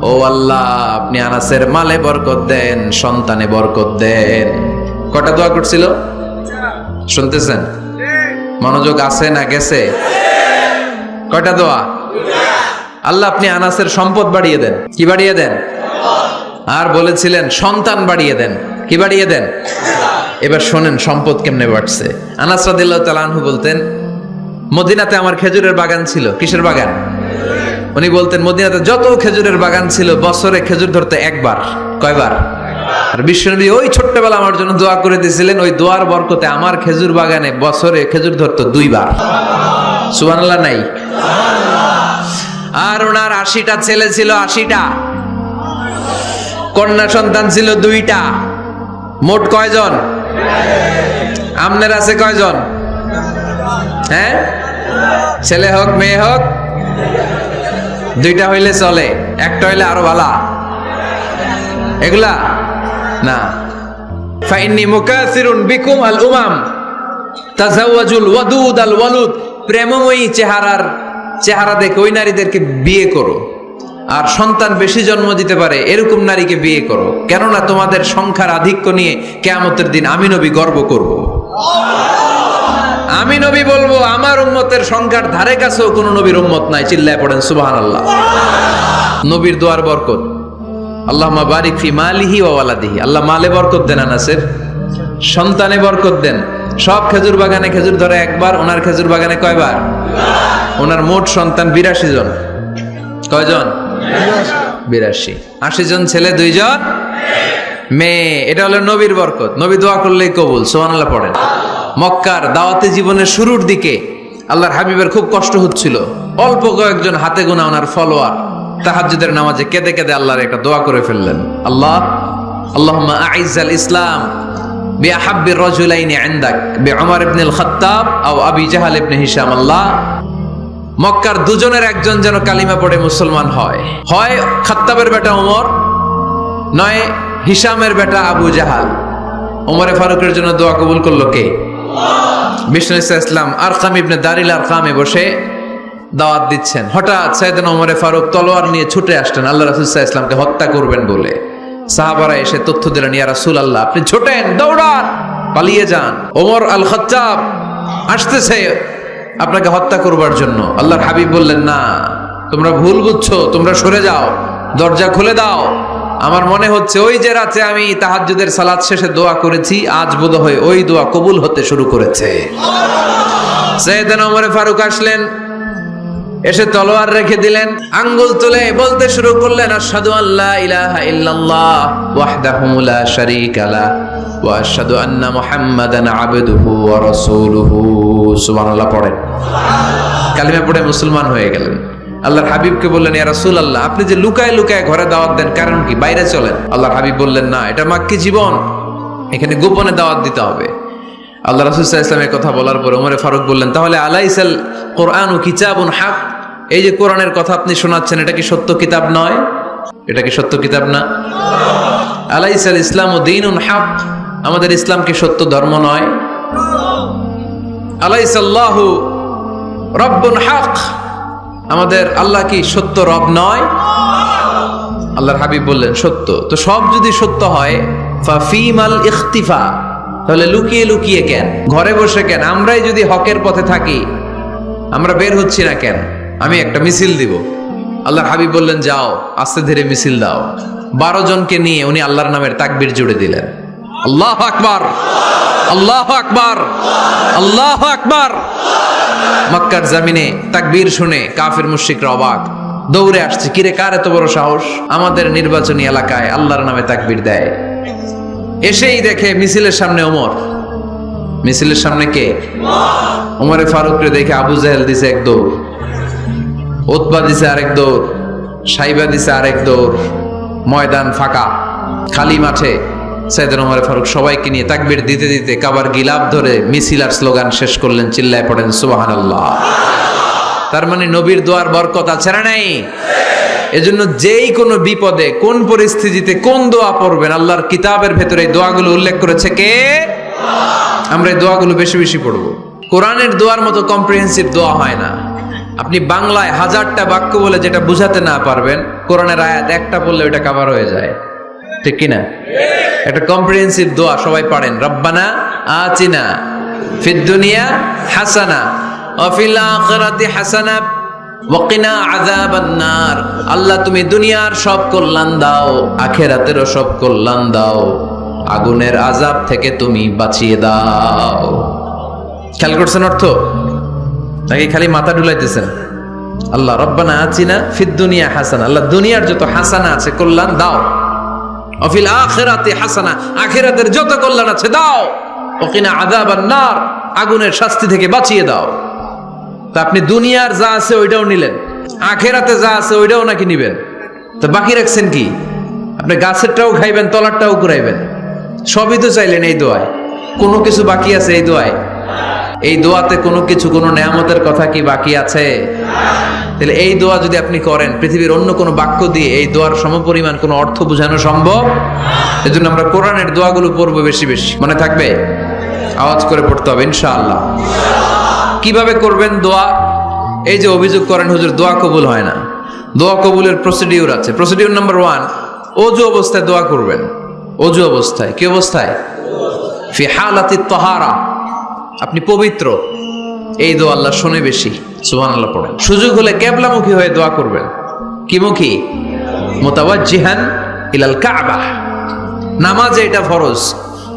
ও আল্লাহ, আপনি আনাসের মালে বরকত দেন, সন্তানে বরকত দেন। কটা দোয়া করছিল শুনতেছেন? মনোযোগ আছে না গেছে? কয়টা দোয়া? আল্লাহ আপনি আনাসের সম্পদ বাড়িয়ে দেন। কি বাড়িয়ে দেন? আর বলেছিলেন সন্তান বাড়িয়ে দেন। কি বাড়িয়ে দেন? এবার শোনেন সম্পদ কেমনে বাড়ছে। আনাস রাদিয়াল্লাহু তাআলা আনহু বলতেন, মদিনাতে আমার খেজুরের বাগান ছিল। কিসের বাগান? উনি বলতেন মদিনাতে যত খেজুরের বাগান ছিল বছরে খেজুর ধরতে একবার। কয়বার? আর বিশ্বনবী ওই ছোট্টবেলা আমার জন্য দোয়া করে দিয়েছিলেন, ওই দোয়ার বরকতে আমার খেজুর বাগানে বছরে খেজুর ধরতো 2 বার। সুবহানাল্লাহ নাই? আর ওনার 80টা ছেলে ছিল, 80টা। কন্যা সন্তান ছিল 2টা। মোট কয়জন? আমনের আছে কয়জন? হ্যাঁ, ছেলে হোক মেয়ে হোক 2টা হইলে চলে, একটা হইলে আরো ভালো। এগুলা না। ফাইন্নি মুকাসিরুন বিকুম আল উমাম তাজাওয়াজুল ওয়াদুদ আল ওয়ালুদ। প্রেমময়ী চেহারা দেখে ওই নারীদেরকে বিয়ে করো, আর সন্তান বেশি জন্ম দিতে পারে এরকম নারীকে বিয়ে করো, কেননা তোমাদের সংখ্যার আধিক্য নিয়ে কিয়ামতের দিন আমি নবী গর্ব করব। আমি নবী বলবো আমার উম্মতের সংখ্যার ধারে কাছেও কোনো নবীর উম্মত নাই। চিল্লায় পড়েন সুবহানাল্লাহ। নবীর দোয়ার বরকত। আল্লাহুম্মা বারিক ফি মালিহি ওয়া ওয়ালাদিহি। আল্লাহ মালে বরকত দেন, আনাসের সন্তানে বরকত দেন। সব খেজুর বাগানে খেজুর ধরে একবার, ওনার খেজুর বাগানে কয়বার? ওনার মোট সন্তান 82 জন। কয়জন? 82। 80 জন ছেলে, 2 জন মেয়ে। এটা হলো নবীর বরকত। নবী দোয়া করলেই কবুল। সুবহানাল্লাহ পড়েন। মক্কার দাওয়াতি জীবনের শুরুর দিকে আল্লাহর হাবিবের খুব কষ্ট হচ্ছিল। অল্প কয়েকজন হাতে গোনা ওনার ফলোয়ার তাহাজ্জুদের নামাজে কেঁদে কেঁদে আল্লাহর একটা দোয়া করে ফেললেন। আল্লাহুম্মা আইজ্জাল ইসলাম বিআহাব্বির রাজুলাইনি ইনদাক বিউমর ইবনে আল খাত্তাব আও আবি জাহাল ইবনে হিশাম। আল্লাহ, মক্কার দুজনের একজন যেন কালিমা পড়ে মুসলমান হয়। হয় খাত্তাবের বেটা ওমর, নয় হিশামের বেটা আবু জাহাল। ওমরে ফারুকের জন্য দোয়া কবুল করলো কে? বিষ্ণু ইসলাম আরকাম ইবনে দারিল আরকামে বসে দাওয়াত দিচ্ছেন। হঠাৎ সাইয়েদনা ওমরে ফারুক তলোয়ার নিয়ে ছুটে আসলেন আল্লাহ রাসূল সাল্লাল্লাহু আলাইহি ওয়াসাল্লামকে হত্যা করবেন বলে। সাহাবারা এসে তথ্য দিলেন, ইয়া রাসূলুল্লাহ আপনি ছোটেন, দৌড়ান, পালিয়ে যান, ওমর আল খাত্তাব আসতেছে আপনাকে হত্যা করবার জন্য। আল্লাহর হাবিব বললেন, না, তোমরা ভুল বুঝছো, তোমরা সরে যাও, দরজা খুলে দাও। আমার মনে হচ্ছে ওই যে রাতে আমি তাহাজ্জুদের সালাত শেষে দোয়া করেছি, আজ বোধহয় ওই দোয়া কবুল হতে শুরু করেছে। সাইয়েদনা ওমর ফারুক আসলেন, এসে তলোয়ার রেখে দিলেন, আঙ্গুল তুলে বলতে শুরু করলেন, আশহাদু আল্লা ইলাহা ইল্লাল্লাহ ওয়াহদাহু লা শারীকা লাহু ওয়া আশহাদু আন্না মুহাম্মাদান আবদুহু ওয়া রাসূলুহু। সুবহানাল্লাহ পড়েন। কালিমা পড়ে মুসলমান হয়ে গেলেন। আল্লাহর হাবিবকে বললেন, ইয়া রাসূলুল্লাহ, আপনি যে লুকায় লুকায় ঘরে দাওয়াত দেন, কারণ কি? বাইরে চলেন। আল্লাহর হাবিব বললেন, না, এটা মাক্কি জীবন, এখানে গোপনে দাওয়াত দিতে হবে। আল্লাহ রাসূল সাল্লাল্লাহু আলাইহি ওয়াসাল্লামের কথা বলার পর ওমর ফারুক বললেন, তাহলে আলাইসাল কোরআনু কিতাবুন হক, এই যে কোরআনের কথা আপনি শোনাচ্ছেন, এটা কি সত্য কিতাব নয়? এটা কি সত্য কিতাব না? আলাইসাল ইসলামু দীনুন হক, আমাদের ইসলাম কি সত্য ধর্ম নয়? আলাইসাল্লাহু রব্বুন হক, আমাদের আল্লাহ কি সত্য রব নয়? আল্লাহর হাবিব বললেন, সত্য। তো সব যদি সত্য হয়, ফাফিমাল ইখতিফা, তাহলে লুকিয়ে লুকিয়ে কেন, ঘরে বসে কেন? আমরাই যদি হকের পথে থাকি, আমরা বের হচ্ছি না কেন? আমি একটা মিছিল দিব। আল্লাহর হাবিব বললেন, যাও, আস্তে ধীরে মিছিল দাও। 12 জনকে নিয়ে উনি আল্লাহর নামের তাকবীর জুড়ে দিলেন। আল্লাহু আকবার, আল্লাহু আকবার, আল্লাহু আকবার। মক্কার জমিনে তাকবীর শুনে কাফির মুশরিকরা অবাক, দৌড়ে আসছে, কিরে, কার এত বড় সাহস আমাদের নির্বাচনী এলাকায় আল্লাহর নামে তাকবীর দেয়? এসেই দেখে মিছিলের সামনে ওমর। মিছিলের সামনে কে? ওমরে ফারুককে দেখে আবু জাহেল দিছে এক দৌড়, উতবা দিছে আরেক দৌড়, সাইবা দিছে আরেক দৌড়। ময়দান ফাঁকা, খালি মাঠে সাইয়েদনা ওমর ফারুক সবাইকে নিয়ে তাকবীর দিতে দিতে কাবার গিলাফ ধরে মিছিল আর স্লোগান শেষ করলেন। চিল্লায় পড়েন সুবহানাল্লাহ। তার মানে নবীর দোয়ার বরকত আছে না নাই? এজন্য যেই কোনো বিপদে, কোন পরিস্থিতিতে কোন দোয়া পড়বেন, আল্লাহর কিতাবের ভেতরে এই দোয়াগুলো উল্লেখ করেছে কে? আমরা এই দোয়াগুলো বেশি বেশি পড়ব। কোরআনের দোয়ার মতো কম্প্রিহেন্সিভ দোয়া হয় না। আপনি বাংলায় 1000টা বাক্য বলে যেটা বুঝাতে না পারবেন, কোরআনের আয়াত একটা পড়লে ওটা কভার হয়ে যায়, ঠিক কিনা? একটা কম্প্রিহেন্সিভ দোয়া সবাই পারেন, রব্বানা আতিনা ফিদ দুনিয়া হাসানা ওয়া ফিল আখিরাতি হাসানা ওয়া কিনা আযাবান নার। আল্লাহ, তুমি দুনিয়ার সব কল্যাণ দাও, আখিরাতেরও সব কল্যাণ দাও, আগুনের আযাব থেকে তুমি বাঁচিয়ে দাও। খেয়াল করছেন অর্থ নাকি খালি মাথা ডুলাইতেছেন? আল্লাহ রব্বানা আতিনা ফিদ দুনিয়া হাসানা, আল্লাহ দুনিয়ার যত হাসানা আছে কল্যাণ দাও, ওয়া ফিল আখিরাতি হাসানা, আখিরাতের যত কল্যাণ আছে দাও, ওয়া কিনা আযাবান নার, আগুনের শাস্তি থেকে বাঁচিয়ে দাও। তা আপনি দুনিয়ার যা আছে ওইটাও নিলেন, আখিরাতে যা আছে ওইটাও নাকি নিবেন, তো বাকি রাখছেন কি? আপনি গাছেরটাও খাইবেন, তলারটাও কুড়াইবেন, সবই তো চাইলেন এই দোয়ায়। কোনো কিছু বাকি আছে এই দোয়ায়? এই দোয়াতে কোনো কিছু, কোনো নেয়ামতের কথা কি বাকি আছে? তাহলে এই দোয়া যদি আপনি করেন, পৃথিবীর অন্য কোনো বাক্য দিয়ে এই দোয়ার সমপরিমাণ কোনো অর্থ বোঝানো সম্ভব? এজন্য আমরা কোরআনের দোয়াগুলো পড়বো বেশি বেশি। মনে থাকবে? আওয়াজ করে পড়তে হবে ইনশাআল্লাহ। কিভাবে করবেন দোয়া? এই যে অভিযোগ করেন, হুজুর দোয়া কবুল হয় না, দোয়া কবুলের প্রসিডিউর আছে। প্রসিডিউর নাম্বার 1, ওযু অবস্থায় দোয়া করবেন। ওযু অবস্থায়, কি অবস্থায়? ফি হালাতি তাহারা, আপনি পবিত্র, এই দোয়া আল্লাহ শুনে বেশি। সুবহানাল্লাহ পড়েন। সুযোগ হলে কিবলামুখী হয়ে দোয়া করবেন। কি মুখী? মুতাওয়াজ্জিহান ইলাল কাবা। নামাজে এটা ফরজ,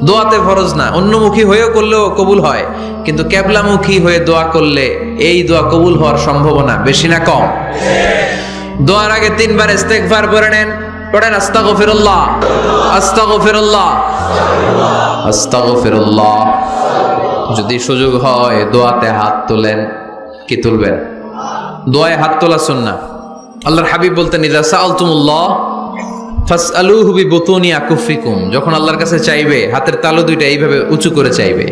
দোয়াতে ফরজ না। অন্যমুখী হয়েও করলেও কবুল হয়, কিন্তু কিবলামুখী হয়ে দোয়া করলে এই দোয়া কবুল হওয়ার সম্ভাবনা বেশি না কম? দোয়ার আগে 3 বার ইস্তেগফার পড়ে নেন। পড়েন আস্তাগফিরুল্লাহ, আস্তাগফিরুল্লাহ, আস্তাগফিরুল্লাহ। যদি সুযোগ হয় দোয়াতে হাত তোলেন। কি তুলবেন? দোয়ায় হাত তোলা সুন্নাহ। আল্লাহর হাবিব বলতেন, ইযা সাআলতুমুল্লাহ ফাসআলুহু বিবুতুনি আকুফিকুম, যখন আল্লাহর কাছে চাইবে হাতের তালু দুইটা এইভাবে উঁচু করে চাইবে।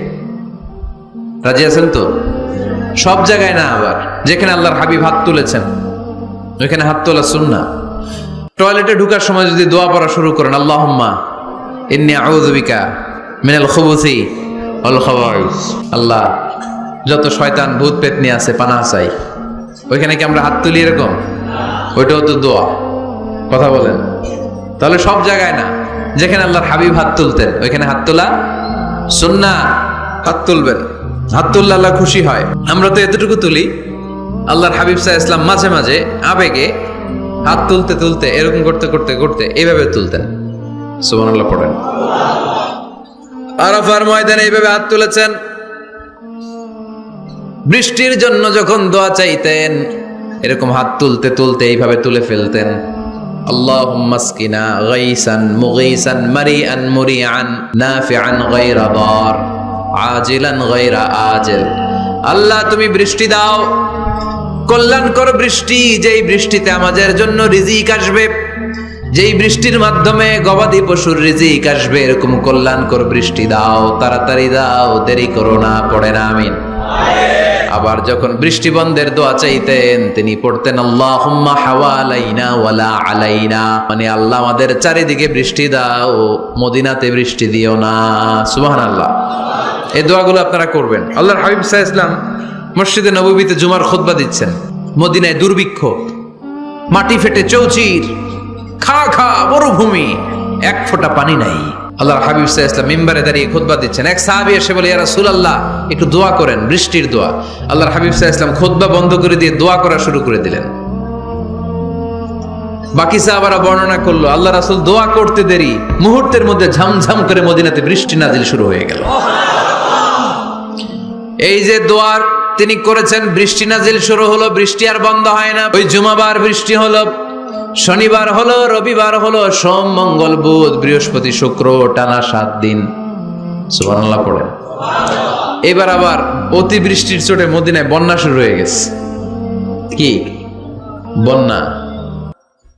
রাজি আছেন তো? সব জায়গায় না, আবার যেখানে আল্লাহর হাবিব হাত তুলেছেন ওইখানে হাত তোলা সুন্নাহ। টয়লেটে ঢোকার সময় যদি দোয়া পড়া শুরু করেন, আল্লাহুম্মা ইন্নী আউযু বিকা মিনাল খুবুসি ওয়াল খাবাইস, আল্লাহ যত শয়তান ভূত পেতনি আছে পানাহ চাই, ওইখানে কি আমরা হাত তুলি এরকম? ওইটাও তো দোয়া। কথা বলেন? তাহলে সব জায়গায় না, যেখানে আল্লাহর হাবিব হাত তুলতেন ওইখানে হাত তোলা সুন্নাহ। হাত তুলবেন, হাত তুললে আল্লাহ খুশি হয়। আমরা তো এতটুকু তুলি, আল্লাহর হাবিব সাল্লাল্লাহু আলাইহি ওয়াসাল্লাম মাঝে মাঝে আবেগে হাত তুলতে তুলতে এরকম করতে করতে করতে এইভাবে তুলতেন। সুবহানাল্লাহ পড়েন। আরাফার ময়দানে এইভাবে হাত তুলেছেন। বৃষ্টির জন্য যখন দোয়া চাইতেন, এরকম হাত তুলতে তুলতে এইভাবে তুলে ফেলতেন। আল্লাহুম্মা আসকিনা গাইসান মুগীসান মারিআন মুরিআন নাফিআন গায়রা দার আজিলান গায়রা আজিল। আল্লাহ তুমি বৃষ্টি দাও, কল্যাণকর বৃষ্টি, যেই বৃষ্টিতে আমাদের জন্য রিজিক আসবে, যেই বৃষ্টির মাধ্যমে গবাদি পশুর রিজিক আসবে, এরকম কল্যাণকর বৃষ্টি দাও, তাড়াতাড়ি দাও, দেরি করো না। পড়েন আমিন। আবার যখন বৃষ্টি বন্ধের দোয়া চাইতেন তিনি পড়তেন আল্লাহুম্মা হাওয়ালাইনা ওয়ালা আলাইনা, মানে আল্লাহ আমাদের চারিদিকে বৃষ্টি দাও, মদিনাতে বৃষ্টি দিও না। সুবহানাল্লাহ। এই দোয়াগুলো আপনারা করবেন। আল্লাহর হাবিব সাল্লাল্লাহু আলাইহি ওয়াসাল্লাম মসজিদে নববীতে জুমার খুতবা দিচ্ছেন। মদিনায় দুর্ভিক্ষ, মাটি ফেটে চৌচির, খা খা মরুভূমি, এক ফোঁটা পানি নাই। আল্লাহর হাবিব সাল্লাল্লাহু আলাইহি ওয়াসাল্লাম মিম্বারে দাঁড়িয়ে খুতবা দিচ্ছেন। এক সাহাবী এসে বলে, ইয়া রাসূলুল্লাহ একটু দোয়া করেন, বৃষ্টির দোয়া। আল্লাহর হাবিব সাল্লাল্লাহু আলাইহি ওয়াসাল্লাম খুতবা বন্ধ করে দিয়ে দোয়া করা শুরু করে দিলেন। বাকি সাহাবারা বর্ণনা করলো আল্লাহ রাসূল দোয়া করতে দেরি, মুহূর্তের মধ্যে ঝমঝম করে মদিনাতে বৃষ্টি নাজিল শুরু হয়ে গেল। এই যে দোয়ার তিনি করেছেন, বৃষ্টি নাজিল শুরু হলো, বৃষ্টি আর বন্ধ হয় না। ওই জুমাবার বৃষ্টি হলো, শনিবার হলো, রবিবার হলো, সোম মঙ্গল বুধ বৃহস্পতি শুক্র, টানা 7 দিন। সুবহানাল্লাহ পড়েন। এবার আবার অতিবৃষ্টির চোটে মদিনায় বন্যা শুরু হয়ে গেছে। কি বন্যা?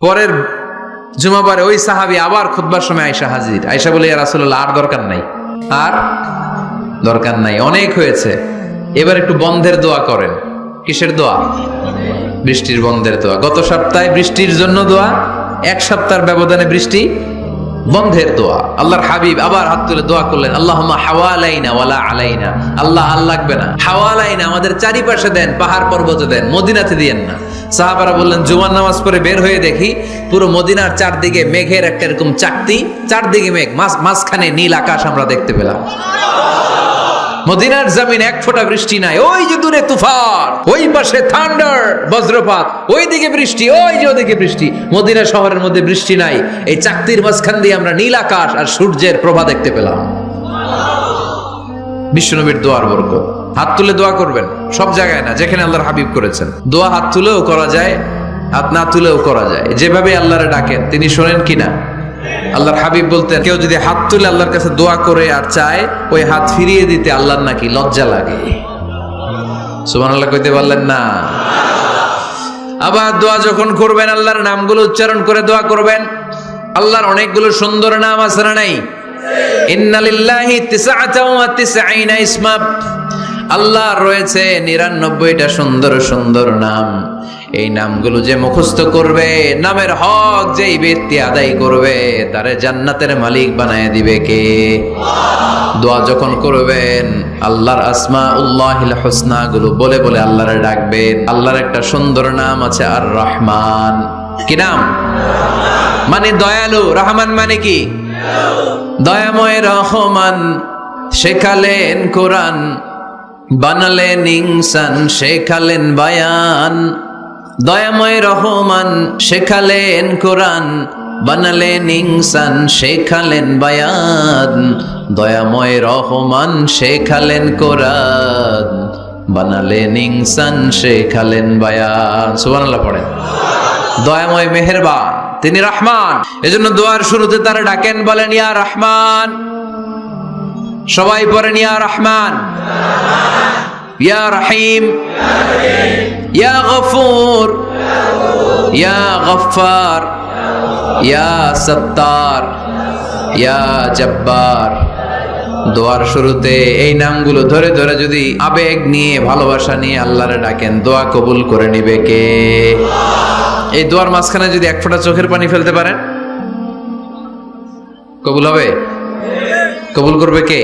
পরের জুমাবারে ওই সাহাবী আবার খুতবার সময় আয়েশা হাজির। আয়েশা বলে, ইয়া রাসূলুল্লাহ আর দরকার নাই, আর দরকার নাই, অনেক হয়েছে, এবার একটু বন্ধের দোয়া করেন। কিসের দোয়া? বৃষ্টির বন্ধের দোয়া। গত সপ্তাহে বৃষ্টির জন্য দোয়া, এক সপ্তাহের ব্যবধানে বৃষ্টি বন্ধের দোয়া। আল্লাহর হাবিব আবার হাত তুলে দোয়া করলেন, আল্লাহুম্মা হাওয়ালাইনা ওয়ালা আলাইনা। আল্লাহ আর লাগবে না, হাওয়ালাইনা আমাদের চারিপাশে দেন, পাহাড় পর্বতে দেন, মদিনাতে দিয়েন না। সাহাবারা বললেন, জুমার নামাজ পড়ে বের হয়ে দেখি পুরো মদিনার চারদিকে মেঘের একটা এরকম চাকতি, চারদিকে মেঘ, মাঝখানে নীল আকাশ আমরা দেখতে পেলাম। মদিনার জমিন এক ফোঁটা বৃষ্টি নাই। ওই যে দূরে তুফান, ওই পাশে থান্ডার বজ্রপাত, ওই দিকে বৃষ্টি, ওই যে ওদিকে বৃষ্টি। মদিনা শহরের মধ্যে বৃষ্টি নাই, এই চাকতির মাঝখান দিয়ে আমরা নীল আকাশ আর সূর্যের প্রভা দেখতে পেলাম। বিশ্বনবীর দোয়ার বরকত। হাত তুলে দোয়া করবেন, সব জায়গায় না, যেখানে আল্লাহর হাবিব করেছেন। দোয়া হাত তুলেও করা যায়, হাত না তুলেও করা যায়, যেভাবে আল্লাহরে ডাকেন তিনি শোনেন কিনা। আল্লাহর হাবিব বলতেন, কেউ যদি হাত তুলে আল্লাহর কাছে দোয়া করে আর চায়, ওই হাত ফিরিয়ে দিতে আল্লাহর নাকি লজ্জা লাগে। সুবহানাল্লাহ কইতে পারলেন না? আবার দোয়া যখন করবেন আল্লাহর নামগুলো উচ্চারণ করে দোয়া করবেন। আল্লাহর অনেকগুলো সুন্দর নাম আছে না নাই? ইন্না লিল্লাহি 99 ইসমা। আল্লাহর রয়েছে 99টা সুন্দর সুন্দর নাম। এই নামগুলো যে মুখস্থ করবে, নামের হক যেই ব্যক্তি আদায় করবে, তারে জান্নাতের মালিক বানায় দিবে কে? দোয়া যখন করবেন আল্লাহর আসমাউল্লাহিল হুসনা গুলো বলে বলে আল্লাহরে ডাকবেন। আল্লাহর একটা সুন্দর নাম আছে আর রহমান। কি নাম? মানে দয়ালু। রহমান মানে কি? দয়াময়। রহমান শেখালেন কোরআন, বানালেন ইনসান, শেখালেন বায়ান। দয়াময় রহমান শেখালেন কোরআন, বানালেন ইনসান, শেখালেন বায়ান। দয়াময় রহমান শেখালেন কোরআন, বানালেন ইনসান, শেখালেন বায়ান। সুবহানাল্লাহ পড়েন। দয়াময় মেহেরবান, তিনি রহমান। এজন্য দোয়ার শুরুতে তারা ডাকেন, বলেন ইয়া রহমান। সবাই পড়েন ইয়া রহমান, ইয়া রহিম, ইয়া গফুর, ইয়া গফফার, ইয়া সত্তার, ইয়া জব্বার। দোয়ার শুরুতে এই নামগুলো ধরে ধরে যদি আবেগ নিয়ে, ভালোবাসা নিয়ে আল্লাহরে ডাকেন, দোয়া কবুল করে নিবে কে? এই দোয়ার মাঝখানে যদি এক ফোঁটা চোখের পানি ফেলতে পারেন, কবুল হবে? কবুল করবে কে?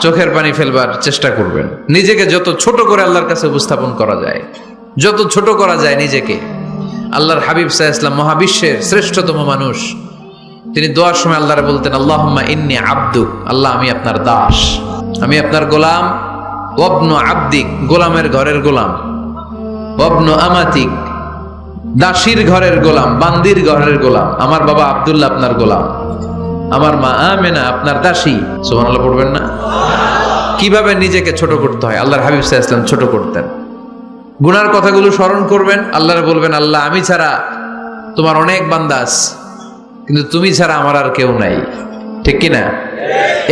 চোখের পানি ফেলবার চেষ্টা করবেন। নিজেকে যত ছোট করে আল্লাহর কাছে উপস্থাপন করা যায়, যত ছোট করা যায় নিজেকে। আল্লাহর হাবিব সাল্লাল্লাহু আলাইহি ওয়াসাল্লাম মহাবিশ্বের শ্রেষ্ঠতম মানুষ, তিনি দোয়ার সময় আল্লাহরে বলতেন, আল্লাহুম্মা ইন্নী আবদুক, আল্লাহ আমি আপনার দাস, আমি আপনার গোলাম। ওয়াবনু আবদিক, গোলামের ঘরের গোলাম। ওয়াবনু আমাতিক, দাসীর ঘরের গোলাম, বান্দির ঘরের গোলাম। আমার বাবা আব্দুল্লাহ আপনার গোলাম, আমার মা আমেনা আপনার দাসী। সুবহানাল্লাহ পড়বেন না? কিভাবে নিজেকে ছোট করতে হয় আল্লাহর হাবিব সাল্লাল্লাহু আলাইহি ওয়াসাল্লাম ছোট করতেন। গুনার কথাগুলো স্মরণ করবেন, আল্লাহরে বলবেন, আল্লাহ আমি ছাড়া তোমার অনেক বান্দা আছে, কিন্তু তুমি ছাড়া আমার আর কেউ নাই, ঠিক কিনা?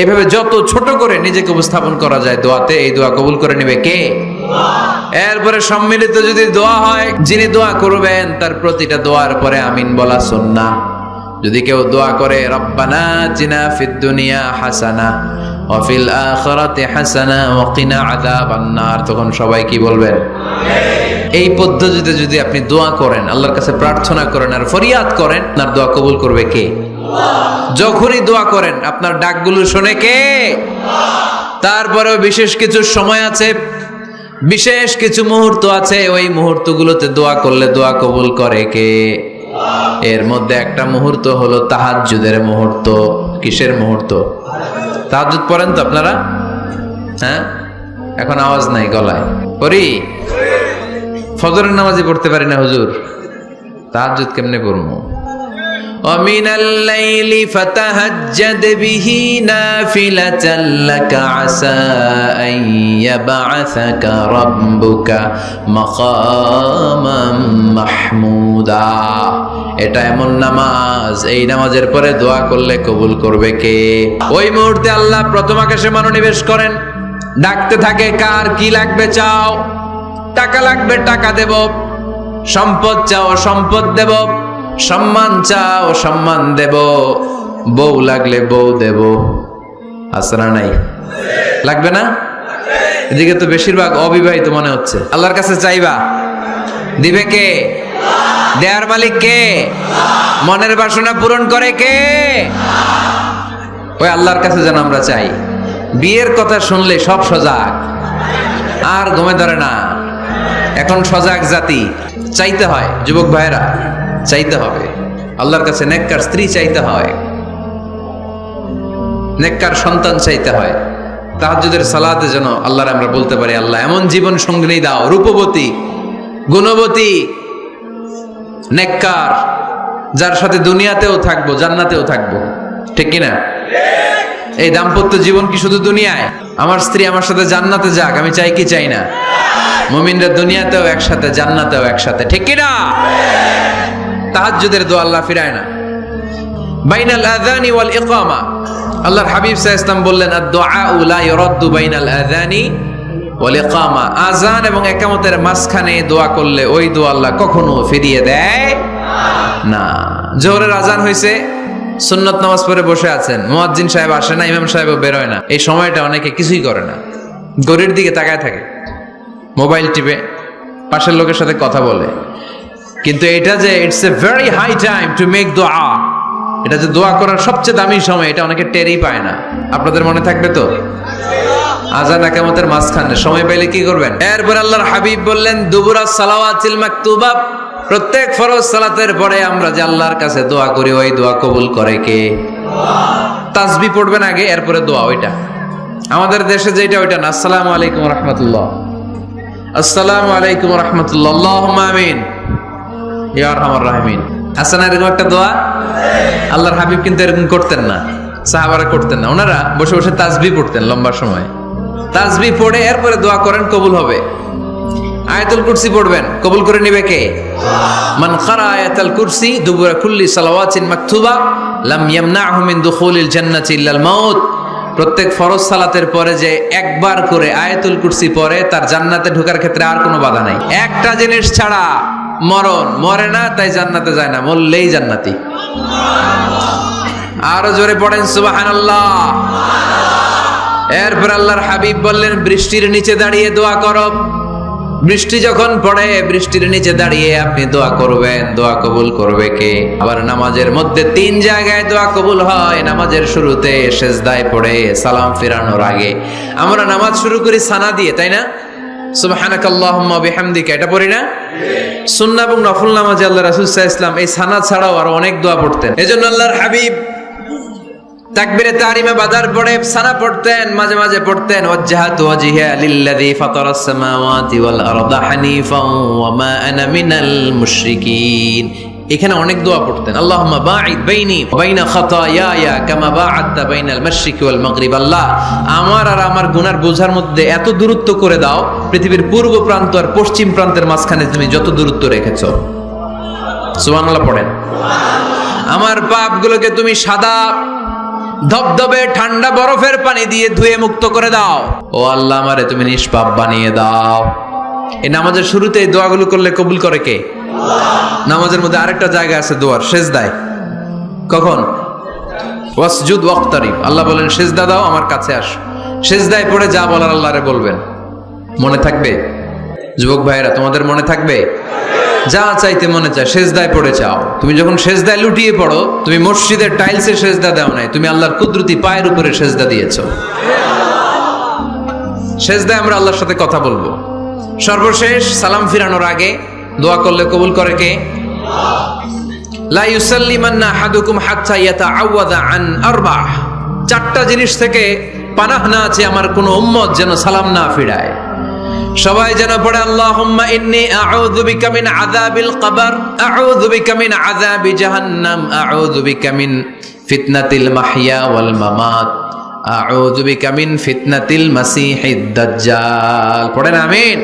এভাবে যত ছোট করে নিজেকে উপস্থাপন করা যায় দোয়াতে, এই দোয়া কবুল করে নেবে কে? এরপরে সম্মিলিত যদি দোয়া হয়, যিনি দোয়া করবেন তার প্রতিটা দোয়ার পরে আমিন বলা সুন্নাহ। যদি কেউ দোয়া করে রব্বানা আতিনা ফিদ দুনিয়া হাসানা ওয়া ফিল আখিরাতি হাসানা ওয়া কিনা আযাবান নার, তখন সবাই কি বলবেন? এই পদ্ধতিতে যদি আপনি দোয়া করেন, আল্লাহর কাছে প্রার্থনা করেন আর ফরিয়াদ করেন, আপনার দোয়া কবুল করবে কে? যখনই দোয়া করেন আপনার ডাকগুলো শোনে কে? তারপরেও বিশেষ কিছু সময় আছে, বিশেষ কিছু মুহূর্ত আছে, ওই মুহূর্তগুলোতে দোয়া করলে দোয়া কবুল করে কে? এর মধ্যে একটা মুহূর্ত হলো তাহাজ্জুদের মুহূর্ত। কিসের মুহূর্ত? তাহাজ্জুদ পড়েন তো আপনারা? হ্যাঁ, এখন আওয়াজ নাই গলায়। পড়ি? ফজরের নামাজই পড়তে পারি না হুজুর, তাহাজ্জুদ কেমনে পড়বো? ومن الليل فتهجد به نافلة لك عسى أن يبعثك ربك مقاما محمودا। এটা এমন নামাজ, এই নামাজের পরে দোয়া করলে কবুল করবে কে? ওই মুহূর্তে আল্লাহ প্রথম আকাশে মনোনিবেশ করেন, ডাকতে থাকে, কার কি লাগবে চাও? টাকা লাগবে টাকা দেব, সম্পদ চাও সম্পদ দেব, সম্মান চাও সম্মান দেব, বউ লাগলে বউ দেব। আসরা নাই? লাগবে না? এদিকে তো বেশিরভাগ অবিবাহিত মনে হচ্ছে। আল্লাহর কাছে চাইবা, দিবে কে? দেয়ার মালিক কে? মনের বাসনা পূরণ করে কে? ওই আল্লাহর কাছে যেন আমরা চাই। বিয়ের কথা শুনলে সব সজাগ, আর ঘুমে ধরে না। এখন সজাগ জাতি, চাইতে হয়। যুবক ভাইরা, চাইতে হবে আল্লাহর কাছে, নেককার স্ত্রী চাইতে হয়, নেককার সন্তান চাইতে হয়। তাহাজ্জুদের সালাতে যেন আল্লাহর আমরা বলতে পারি, আল্লাহ এমন জীবন সঙ্গিনী দাও, রূপবতী, গুণবতী, নেককার, যার সাথে দুনিয়াতেও থাকবো জান্নাতেও থাকবো, ঠিক কিনা? এই দাম্পত্য জীবন কি শুধু দুনিয়ায়? আমার স্ত্রী আমার সাথে জান্নাতে যাক, আমি চাই কি চাই না? মুমিনরা দুনিয়াতেও একসাথে, জান্নাতেও একসাথে, ঠিক কিনা? তাহাজ্জুদের দোয়া আল্লাহ ফিরায় না। বাইনাল আযানি ওয়াল ইকামা, আল্লাহর হাবিব সাল্লাল্লাহু আলাইহি ওয়াসাল্লাম বললেন, আদ-দুআউ লা ইউরাদ্দু বাইনাল আযানি ওয়াল ইকামা। আযান এবং ইকামতের মাঝখানে দোয়া করলে ওই দোয়া আল্লাহ কখনো ফিরিয়ে দেয় না। জোহরের আযান হইছে, সুন্নত নামাজ পড়ে বসে আছেন, মুয়াজ্জিন সাহেব আসে না, ইমাম সাহেবও বের হয় না, এই সময়টা অনেকে কিছুই করে না, ঘড়ির দিকে তাকায় থাকে, মোবাইল টিপে, পাশের লোকের সাথে কথা বলে। কিন্তু এটা যে it's a very high time to make দোয়া, এটা যে দোয়া করার সবচেয়ে দামি সময়, এটা অনেকে টেরই পায় না। আপনাদের মনে থাকবে তো? আযান ইকামতের মাঝখানে সময় পাইলে কি করবেন? এরপর আল্লাহর হাবিব বললেন, দুবুরা সালাওয়াতিল মাকতুবা, প্রত্যেক ফরজ সালাতের পরে আমরা যে আল্লাহর কাছে দোয়া করি, ওই দোয়া কবুল করে কে? তাসবিহ পড়বেন আগে, এরপরে দোয়া। ওইটা আমাদের দেশে যেটা, ওইটা না। আসসালামু আলাইকুম ওয়া রাহমাতুল্লাহ, আসসালামু আলাইকুম ওয়া রাহমাতুল্লাহ, আল্লাহুম্মা আমিন ইয়া আরহামার রাহিমিন। আছে না এরকম একটা দোয়া? আল্লাহর হাবিব কিন্তু এরকম করতেন না, সাহাবারা করতেন না। ওনারা বসে বসে তাসবিহ পড়তেন লম্বা সময়। তাসবিহ পড়ে এরপরে দোয়া করেন, কবুল হবে। আয়াতুল কুরসি পড়বেন, কবুল করে নিবে কে? মান ক্বারা আয়াতুল কুরসি দুবুরা কুল্লি সালাওয়াতিন মাকতুবা লাম ইয়ামনাহু মিন দুখুলিল জান্নাতি ইল্লাল মাউত। প্রত্যেক ফরজ সালাতের পরে যে একবার করে আয়াতুল কুরসি পড়ে, তার জান্নাতে ঢোকার ক্ষেত্রে আর কোনো বাধা নাই। একটা জিনিস ছাড়া, মরণ, মরে না তাই জান্নাতে যায় না, মরলেই জান্নাতি। আরো জোরে পড়েন সুবহানাল্লাহ। এরপর আল্লাহর হাবিব বললেন, বৃষ্টির নিচে দাঁড়িয়ে দোয়া করো। বৃষ্টি যখন পড়ে, বৃষ্টির নিচে দাঁড়িয়ে আপনি দোয়া করবেন, দোয়া কবুল করবে কে? আবার নামাজের মধ্যে 3 জায়গায় দোয়া কবুল হয়। নামাজের শুরুতে, সেজদায় পড়ে, সালাম ফেরানোর আগে। আমরা নামাজ শুরু করি সানা দিয়ে, তাই না? সুবহানাকাল্লাহুম্মা বিহামদিকা, এটা পড়ি না? সুন্নাহ এবং নফল নামাজে আল্লাহ রাসূল সাল্লাল্লাহু আলাইহি ওয়াসাল্লাম এই সানা ছাড়াও আরো অনেক দোয়া পড়তেন। এজন্য আল্লাহর হাবিব তাকবীরে তাহরিমে বাদার পড়ে সানা পড়তেন, মাঝে মাঝে পড়তেন, ওয়াজহাতু ওয়াজহিয়া লিল্লাযী ফাতারাস সামাওয়াতি ওয়াল আরদা হানিফান ওয়া মা আনা মিনাল মুশরিকিন। এখানে অনেক দোয়া পড়তেন, আল্লাহুম্মা বাঈদ বাইনি ওয়া বাইনা খাতায়ায়া কামা বাআদতা বাইনাল মাশরিকি ওয়াল মাগরিব। আল্লাহ, আমার আর আমার গুনার বোঝার মধ্যে এত দূরত্ব করে দাও, পৃথিবীর পূর্ব প্রান্ত আর পশ্চিম প্রান্তের মাঝখানে তুমি যত দূরত্ব রেখেছো। সুবহানাল্লাহ পড়েন। আমার পাপগুলোকে তুমি সাদা ধবধবে ঠান্ডা বরফের পানি দিয়ে ধুয়ে মুক্ত করে দাও। ও আল্লাহ, আমারে তুমি নিষ্পাপ বানিয়ে দাও। এই নামাজের শুরুতে এই দোয়াগুলো করলে কবুল করে কে? নামাজের মধ্যে আরেকটা জায়গা আছে দোয়ার, সেজদায়। কখন? ওয়াসজুদ ওয়াক্তারিব। আল্লাহ বলেন সেজদা দাও, আমার কাছে আসো। সেজদায় পড়ে যা বলার আল্লাহরে বলবেন। মনে থাকবে? যুবক ভাইরা, তোমাদের মনে থাকবে? যা চাইতে মনে চায় সেজদায় পড়ে চাও। তুমি যখন সেজদায় লুটিয়ে পড়ো, তুমি মসজিদের টাইলসে সেজদা দাও নাই, তুমি আল্লাহর কুদরতি পায়ের উপরে সেজদা দিয়েছো। সেজদায় আমরা আল্লাহর সাথে কথা বলবো। সর্বশেষ সালাম ফিরানোর আগে দোয়া করলে কবুল করে কে? লা ইউসাল্লিমান্না আহাদুকুম হাত্তা ইয়াতাআওয়াযা আন আরবা'। চারটা জিনিস থেকে পানাহ না আছে আমার কোন উম্মত যেন সালাম না ফিরায়। সবাই যেন পড়ে আল্লাহুম্মা ইন্নী আউযু বিকা মিন আযাবিল কবর, আউযু বিকা মিন আযাবি জাহান্নাম, আউযু বিকা মিন ফিতনাতিল মাহইয়া ওয়াল মামাত, আউযু বিকা মিন ফিতনাতিল মাসিহিদ দাজ্জাল। পড়েন আমিন।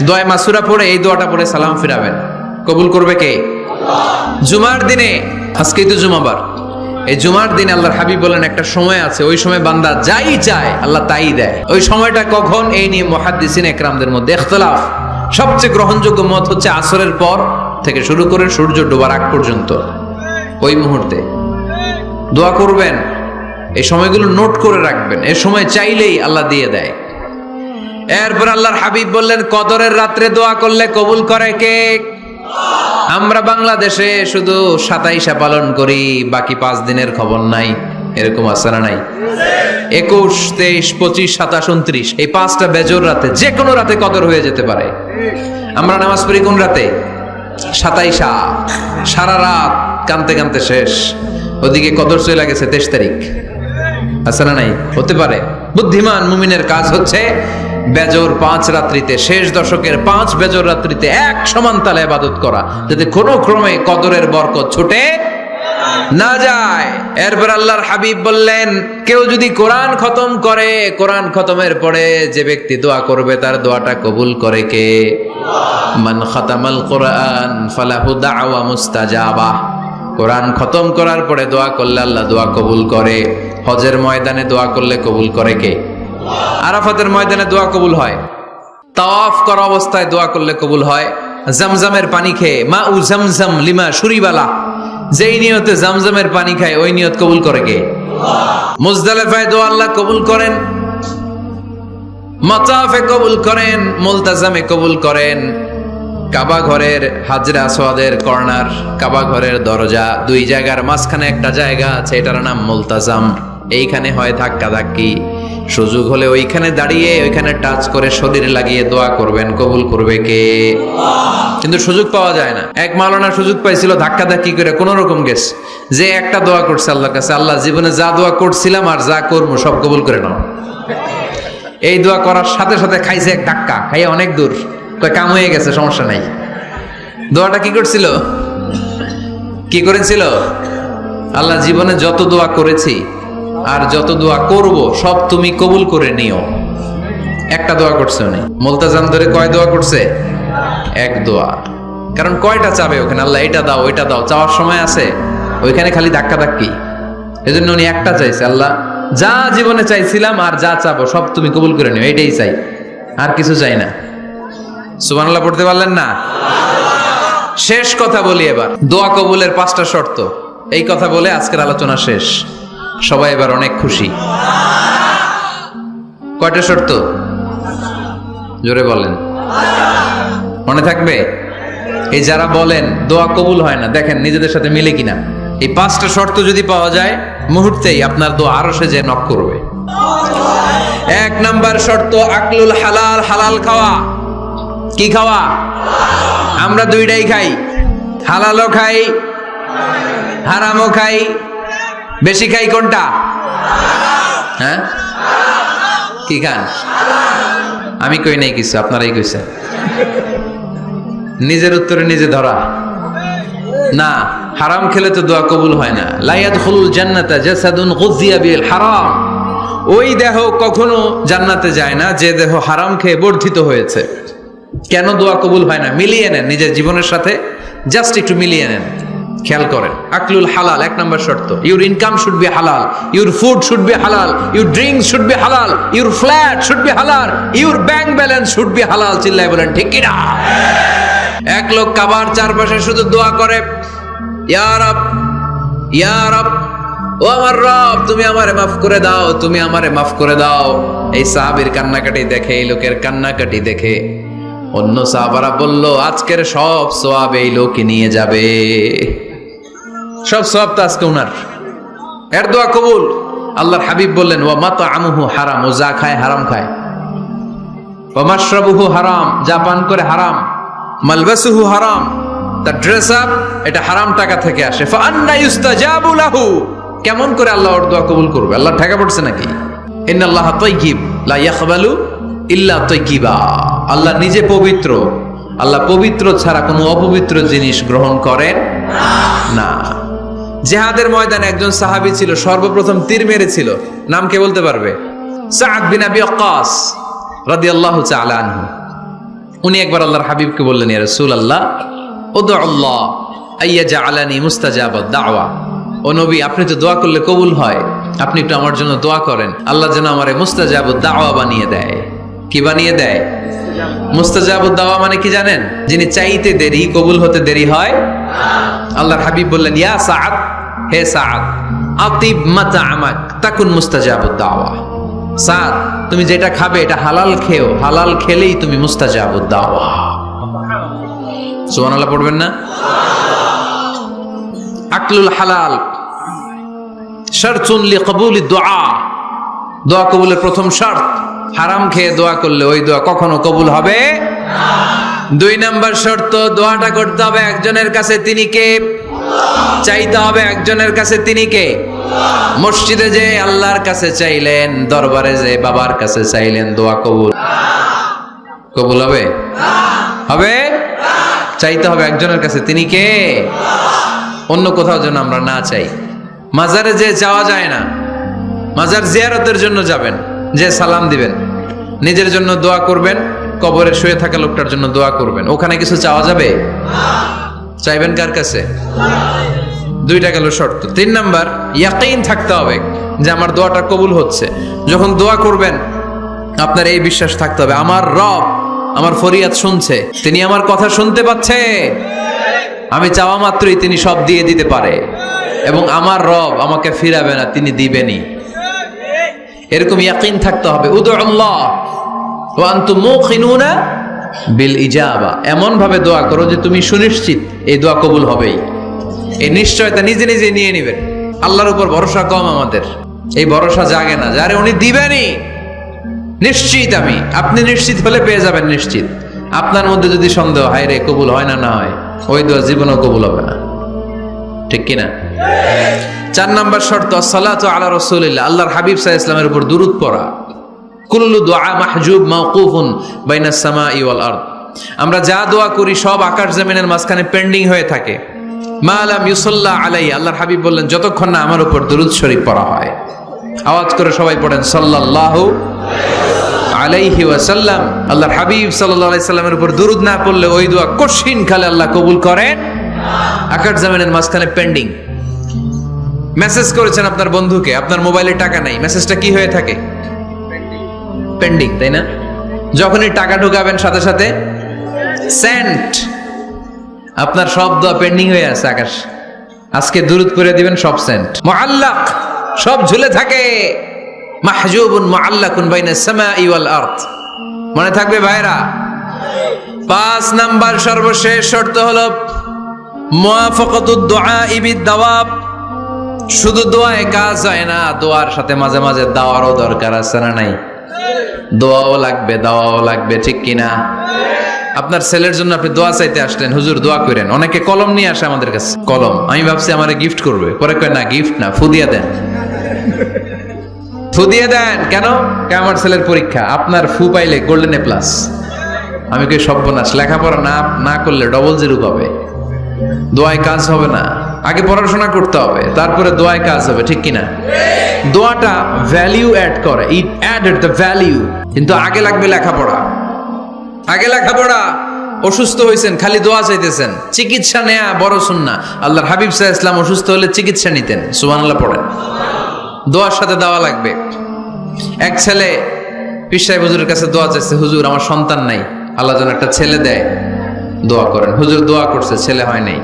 দোয়া মাসুরা পড়ে এই দোয়াটা পড়ে সালাম ফিরাবেন। কবুল করবে কে? জুমার দিনে, আজকেই তো জুমাবার, এই জুমার দিনে আল্লাহর হাবিব বলেন একটা সময় আছে, ওই সময় বান্দা যাই চায় আল্লাহ তাই দেয়। ওই সময়টা কখন? এই নিয়ে মুহাদ্দিসিন ইকরামদের মধ্যে ইখতিলাফ। সবচেয়ে গ্রহণযোগ্য মত হচ্ছে আসরের পর থেকে শুরু করে সূর্য ডোবার আগ পর্যন্ত। ওই মুহূর্তে দোয়া করবেন, এই সময়গুলো নোট করে রাখবেন, এই সময় চাইলেই আল্লাহ দিয়ে দেয়। এরপর আল্লাহর হাবিব বললেন কদরের রাত্রে দোয়া করলে কবুল করে কে? আমরা বাংলাদেশে শুধু 27 পালন করি, বাকি 5 দিনের খবর নাই। এরকম আছে না নাই? 21, 23, 25, 27, 29 এই 5টা বেজর রাতে, যে কোনো রাতে কদর হয়ে যেতে পারে। আমরা নামাজ পড়ি কোন রাতে? 27। সারা রাত কানতে কানতে শেষ, ওদিকে কদর চলে গেছে 23 তারিখ। আছে না নাই? হতে পারে। বুদ্ধিমান মুমিনের কাজ হচ্ছে বেজর 5 রাত্রিতে, শেষ দশকের 5 বেজর রাত্রিতে এক সমান তালে ইবাদত করা, যাতে কোনো ক্রমে কদরের বরকত ছুটে না যায়। এরপর আল্লাহর হাবিব বললেন কেউ যদি কোরআন খতম করে, কোরআন খতমের পরে যে ব্যক্তি দোয়া করবে তার দোয়াটা কবুল করে কে? মান খাতামাল কোরআন ফালাহু দাওয়া মুস্তাজাবা। কোরআন খতম করার পরে দোয়া করলে আল্লাহ দোয়া কবুল করে। হজের ময়দানে দোয়া করলে কবুল করে কে? আরাফাতের ময়দানে দোয়া কবুল হয়। তাওয়াফ করা অবস্থায় দোয়া করলে কবুল হয়। জামজামের পানি খেয়ে, মা উ জামজাম লিমা শুরিবালা, যেই নিয়তে জামজামের পানি খায় ওই নিয়ত কবুল করে কে? মুজদালিফায় দোয়া আল্লাহ কবুল করেন, মাতাফে কবুল করেন, মুলতাজামে কবুল করেন। কাবা ঘরের হাজরে আসওয়াদের কর্নার, কাবা ঘরের দরজা, 2 জায়গার মাঝখানে একটা জায়গা আছে, এটার নাম মুলতাজাম। এইখানে হয় ধাক্কা ধাক্কি, সুযোগ হলে ওইখানে দাঁড়িয়ে ওইখানে টাচ করে শরীর লাগিয়ে দোয়া করবেন, কবুল করবে কে? কিন্তু সুযোগ পাওয়া যায় না। এক মাওলানা সুযোগ পাইছিল, ধাক্কা ধাক্কি করে কোন রকম গেছে, যে একটা দোয়া করছে আল্লাহর কাছে, আল্লাহ জীবনে যা দোয়া করছিলাম আর যা করবো সব কবুল করে নাও। এই দোয়া করার সাথে সাথে খাইছে এক ধাক্কা, খাইয়ে অনেক দূর, কাম হয়ে গেছে, সমস্যা নাই। দোয়াটা কি করছিল? কি করেছিল? আল্লাহ জীবনে যত দোয়া করেছি আর যত দোয়া করব সব তুমি কবুল করে নিও। একটা দোয়া করছে উনি, মুলতাজাম ধরে কয় দোয়া করছে? এক দোয়া। কারণ কয়টা চাবে ওখানে? আল্লাহ এটা দাও ওইটা দাও, চাওয়ার সময় আছে? ওইখানে খালি ধাক্কা ধাক্কি। এজন্য উনি একটা চাইছে, আল্লাহ যা জীবনে চাইছিলাম আর যা চাবো সব তুমি কবুল করে নিও, এইটাই চাই, আর কিছু চাই না। সুবহানাল্লাহ পড়তে পারলেন না? শেষ কথা বলি এবার, দোয়া কবুলের 5টা শর্ত। এই কথা বলে আজকের আলোচনা শেষ। সবাই এবার অনেক খুশি। কয়টা শর্ত? জোরে বলেন, মনে থাকবে? এই যারা বলেন দোয়া কবুল হয় না, দেখেন নিজেদের সাথে মিলে কিনা। এই 5টা শর্ত যদি পাওয়া যায়, মুহূর্তেই আপনার দোয়া আরশে যে নক করবে। 1 নাম্বার শর্ত আকলুল হালাল, হালাল খাওয়া। কি খাওয়া? আমরা 2টাই খাই, হালালও খাই হারামও খাই। বেশি খাই কোনটা? হ্যাঁ, কি খান? আমি কই নাই কিছু, আপনারাই কইছেন। নিজের উত্তরে নিজে ধরা। না, হারাম খেলে তো দোয়া কবুল হয় না। লা ইয়াদখুলুল জান্নাতা জাসাদুন গুযিয়া বিল হারাম। ওই দেহ কখনো জান্নাতে যায় না যে দেহ হারাম খেয়ে বর্ধিত হয়েছে। কেন দোয়া কবুল হয় না? মিলিয়ে নেন নিজের জীবনের সাথে, জাস্ট একটু মিলিয়ে নেন, খেয়াল করেন। আকলুল হালাল 1 নম্বর শর্ত। ইউর ইনকাম শুড বি হালাল, ইউর ফুড শুড বি হালাল, ইউর ড্রিঙ্কস শুড বি হালাল, ইউর ফ্ল্যাট শুড বি হালাল, your bank balance should be হালাল। চিল্লায় বলেন ঠিক কি না? এক লোক কাবার চারপাশে শুধু দোয়া করে, ইয়া রব, ইয়া রব, ও আমার রব, তুমি আমারে মাফ করে দাও, তুমি আমারে মাফ করে দাও। এই সাহাবীর কান্নাকাটি দেখে, এই লোকের কান্নাকাটি দেখে অন্য সাহাবারা বলল, আজকের সব সওয়াব এই লোকে নিয়ে যাবে। সব সওয়াব তো আজকে উনার। এর দোয়া কবুল। আল্লাহর হাবিব বললেন, ওয়া মাতআমুহু হারাম, ও যা খায় হারাম খায়। ওয়া মাশরাবুহু হারাম, যা পান করে হারাম। মালবাসুহু হারাম, তার ড্রেস আপ এটা হারাম টাকা থেকে আসে। ফা আন্না ইউস্তাজাবু লাহু, কেমন করে আল্লাহ ওর দোয়া কবুল করবে? আল্লাহ ঠেকা পড়ছে নাকি? ইন্নাল্লাহা তাইয়্যিব লা ইয়াকবালু ইল্লা তাইয়্যিবা। আল্লাহ নিজে পবিত্র, আল্লাহ পবিত্র ছাড়া কোনো অপবিত্র জিনিস গ্রহণ করেন না। জিহাদের ময়দানে একজন সাহাবী ছিল, সর্বপ্রথম তীর মেরেছিল। নাম কে বলতে পারবে? সাদ বিন আবি ওয়াক্কাস রাদিয়াল্লাহু তাআলা আনহু। উনি একবার আল্লাহর হাবিবকে বললেন, ইয়া রাসূলুল্লাহ, উদউ আল্লাহ আইয়াজআলানি মুস্তাজাবাদ দাওয়া। ও নবী, আপনি তো দোয়া করলে কবুল হয়, আপনি একটু আমার জন্য দোয়া করেন, আল্লাহ যেন আমারে মুস্তাজাবুদ দাওয়া বানিয়ে দেয়। কি বানিয়ে দেয়? মুস্তাজাবুদ দাওয়া মানে কি জানেন? যিনি চাইতে দেরি, কবুল হতে দেরি হয়। আল্লাহর হাবিব বললেন, ইয়া সাআদ, হে সাআদ, আতিব মাতআমাক তাকুন মুস্তাজাবুদ দাওয়া। সাদ, তুমি যেটা খাবে এটা হালাল খেও, হালাল খেলেই তুমি মুস্তাজাবুদ দাওয়া। সুবহানাল্লাহ পড়বেন না? আকলুল হালাল শারতুন লিকবুলিদ দুআ, দোয়া কবুলের প্রথম শর্ত। হারাম খেয়ে দোয়া করলে ওই দোয়া কখনো কবুল হবে না। 2 নম্বর শর্ত, দোয়াটা করতে হবে একজনের কাছে, তিনি কে? চাইতে হবে একজনের কাছে, তিনি কে? মসজিদে যে আল্লাহর কাছে চাইলেন, দরবারে যে বাবার কাছে চাইলেন, দোয়া কবুল কবুল হবে? হবে? চাইতে হবে একজনের কাছে, তিনি কে? অন্য কোথাও যেন আমরা না চাই। মাজারে যে যাওয়া যায় না, মাজার জিয়ারতের জন্য যাবেন, যে সালাম দিবেন, নিজের জন্য দোয়া করবেন, কবরে শুয়ে থাকা লোকটার জন্য দোয়া করবেন। ওখানে কিছু চাওয়া যাবে? চাইবেন কার কাছে? 2টা গেল শর্ত। 3 নাম্বার, ইয়াকিন থাকতে হবে যে আমার দোয়াটা কবুল হচ্ছে। যখন দোয়া করবেন আপনার এই বিশ্বাস থাকতে হবে, আমার রব আমার ফরিয়াদ শুনছে, তিনি আমার কথা শুনতে পাচ্ছে, আমি চাওয়া মাত্রই তিনি সব দিয়ে দিতে পারে, এবং আমার রব আমাকে ফিরাবে না, তিনি দিবেনই। এরকম ইয়াকিন থাকতে হবে। উদুল্লাহ ওয়া আনতুম মুকিনুনা বিল ইজাবা, এমন ভাবে দোয়া করো যে তুমি সুনিশ্চিত এই দোয়া কবুল হবেই। এই নিশ্চয়তা নিজে নিজে নিয়ে নেবেন। আল্লাহর উপর ভরসা কম আমাদের, এই ভরসা জাগে না, যারে উনি দিবেনই নিশ্চিত আমি। আপনি নিশ্চিত হলে পেয়ে যাবেন নিশ্চিত। আপনার মধ্যে যদি সন্দেহ হয় রে কবুল হয় না, না হয়, ওই দোয়া জীবনেও কবুল হবে না। ঠিক কিনা? 4 নম্বর শর্ত, সালাতু আলা রাসূলিল্লাহ, আল্লাহর হাবিব সাল্লাল্লাহু আলাইহি ওয়াসাল্লামের উপর দুরূদ পড়া। কুল্লু দুআ মাহজুব মাওকুফুন বাইনাস সামাই ওয়াল আরদ, আমরা যা দোয়া করি সব আকাশ জমিনের মাঝখানে পেন্ডিং হয়ে থাকে। মা লাম ইউসাল্লা আলাইহি, আল্লাহর হাবিব বললেন যতক্ষণ না আমার উপর দুরূদ শরীফ পড়া হয়। আওয়াজ করে সবাই পড়েন সাল্লাল্লাহু আলাইহি ওয়াসাল্লাম। আল্লাহর হাবিব সাল্লাল্লাহু আলাইহি সাল্লামের উপর দুরূদ না পড়লে ওই দোয়া কঠিন কালে আল্লাহ কবুল করেন। আকাশ জমিনের মাঝখানে পেন্ডিং। মেসেজ করেছেন আপনার বন্ধুকে, আপনার মোবাইলে টাকা নাই, মেসেজটা কি হয়ে থাকে? পেন্ডিং, তাই না? যখনই টাকা ঢোকাবেন সাথে সাথে সেন্ট, আপনার সব দোয়া পেন্ডিং হয়ে আছে আকাশ। আজকে দুরূদ পড়ে দিবেন, সব সেন্ট, মুআল্লাক, সব ঝুলে থাকে। মাহজুবুন মুআল্লাকুন বাইনাস সামাই ওয়াল আরদ, মনে থাকবে ভাইরা? 5 নাম্বার সর্বশেষ শর্ত হলো মুওয়াফাকাতুদ দুআ বিদ দাওয়াব। শুধু দোয়ায় কাজ হয় না, দোয়ার সাথে মাঝে মাঝে দাওয়ারও দরকার আছে না নাই? দোয়াও লাগবে, দাওয়াও লাগবে, ঠিক কিনা? আপনার ছেলের জন্য আপনি দোয়া চাইতে আসলেন, হুজুর দোয়া করেন। অনেকে কলম নিয়ে আসে আমাদের কাছে, কলম। আমি ভাবছি আমারে গিফট করবে, পরে কয় না গিফট না, ফু দিয়ে দেন। ফু দিয়ে দেন কেন? আমার ছেলের পরীক্ষা, আপনার ফু পাইলে গোল্ডেন এ প্লাস। আমি কই সর্বনাশ, লেখাপড়া না করলে ডবল জিরো পাবে। দোয়ায় কাজ হবে না। আগে পড়াশোনা করতে হবে, তারপরে দোয়ায় কাজ হবে, ঠিক কিনা? দোয়াটা ভ্যালিউ অ্যাড করে, ইট অ্যাডেড দ্য ভ্যালিউ। কিন্তু আগে লাগবে লেখাপড়া। আগে লেখাপড়া। অসুস্থ হয়েছেন, খালি দোয়া চাইতেছেন। চিকিৎসা নেয়া বড় সুন্নাহ। আল্লাহর হাবিব সাল্লাল্লাহু আলাইহি ওয়াসাল্লাম অসুস্থ হলে চিকিৎসা নিতেন। সুবহানাল্লাহ পড়েন। দোয়ার সাথে দাওয়া লাগবে। এক ছেলে পীর সাহেব হুজুরের কাছে দোয়া চাইছে, হুজুর আমার সন্তান নাই, আল্লাহ যেন একটা ছেলে দেয়, দোয়া করেন। হুজুর দোয়া করছে, ছেলে হয় নাই।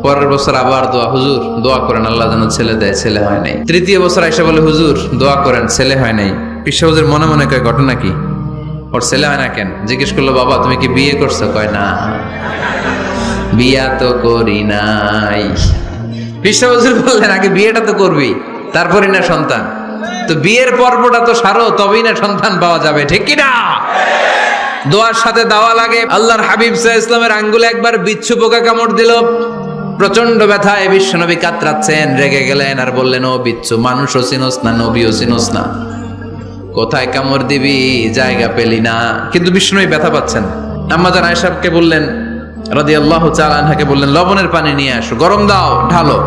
পরের বছর আবার দোয়া, হুজুর দোয়া করেন আল্লাহ যেন ছেলে দেয়, ছেলে হয় নাই। তৃতীয় বছর আইসা বলে, হুজুর দোয়া করেন, ছেলে হয় নাই। পীর সাহেব হুজুর মনে মনে কয়, ঘটনা কি? ওর ছেলে হয় না কেন? জিজ্ঞেস করলো, বাবা তুমি কি বিয়ে করছো? কয় না, বিয়া তো করি নাই। পীর সাহেব হুজুর বললেন, আগে বিয়েটা তো করবি, তারপরই না সন্তান। তো বিয়ের পর্বটা তো সারো, তবেই না সন্তান পাওয়া যাবে, ঠিক কিনা? দোয়ার সাথে দাওয়া লাগে। আল্লাহর হাবিব সাল্লাল্লাহু আলাইহি ওয়াসাল্লামের আঙ্গুলে একবার বিচ্ছু পোকা কামড় দিল। প্রচন্ড ব্যথায় বিশ্বনবী কাতরাচ্ছেন, রেগে গেলেন আর বললেন, ও বিচ্ছু, মানুষও চিনোস না, নবীও চিনোস না, কোথায় কামড় দিবি, জায়গা পেলি না। কিন্তু বিশ্বনবী ব্যথা পাচ্ছেন। আম্মা জান আয়েশাকে বললেন রাদিয়াল্লাহু তাআলা আনহাকে বললেন, লবণের পানি নিয়ে আসো, গরম দাও, ঢালো।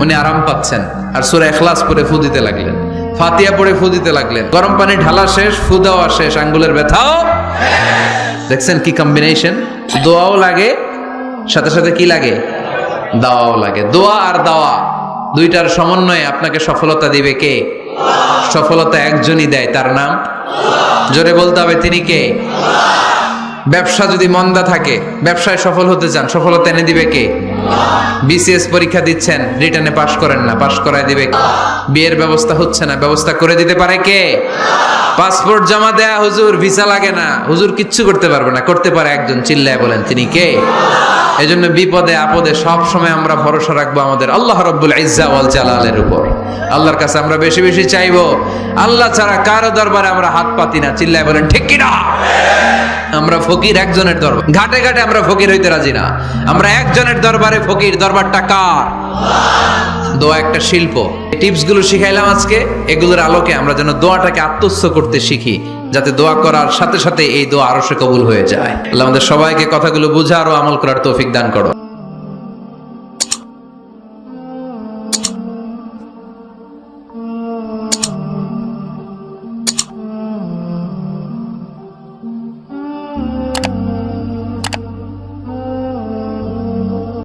উনি আরাম পাচ্ছেন আর সূরা ইখলাস পড়ে ফু দিতে লাগলেন, ফাতিহা পড়ে ফু দিতে লাগলেন। গরম পানি ঢালা শেষ, ফু দেওয়া শেষ, আঙ্গুলের ব্যথাও। দেখছেন কি কম্বিনেশন? দোয়াও লাগে, সাথে সাথে কি লাগে? দাওয়াও লাগে। দোয়া আর দাওয়া দুইটার সমন্বয়ে আপনাকে সফলতা দিবে কে? সফলতা একজনই দেয়, তার নাম জোরে বলতে হবে, তিনি কে? ব্যবসা যদি মন্দা থাকে, ব্যবসায় সফল হতে চান, সফলতা এনে দিবে কে? বিসিএস পরীক্ষা দিচ্ছেন, রিটেনে পাশ করেন না, পাশ করায় দিবে কে? বিয়ের ব্যবস্থা হচ্ছে না, ব্যবস্থা করে দিতে পারে কে? পাসপোর্ট জমা দেয়া, হুজুর ভিসা লাগে না, হুজুর কিচ্ছু করতে পারবে না, করতে পারে একজন, চিল্লায় বলেন তিনি কে? এজন্য বিপদে আপদে সব সময় আমরা ভরসা রাখবো আমাদের আল্লাহ রাব্বুল ইজ্জা ওয়াল জালালের উপর। আল্লাহর কাছে আমরা বেশি বেশি চাইবো। আল্লাহ ছাড়া কারো দরবারে আমরা হাত পাতি না, চিল্লায় বলেন ঠিক কিনা? আমরা ফকির একজনের দরবার, ঘাটে ঘাটে আমরা ফকির হইতে রাজি না, আমরা একজনের দরবারে ফকির। দরবারটা কার? দোয়া একটা শিল্প। টিপস গুলো শিখাইলাম আজকে, এগুলোর আলোকে আমরা যেন দোয়াটাকে আত্মস্থ করতে শিখি, যাতে দোয়া করার সাথে সাথে এই দোয়া আরশে কবুল হয়ে যায়। আল্লাহ আমাদের সবাইকে কথাগুলো বুঝার ও আমল করার তৌফিক দান করো।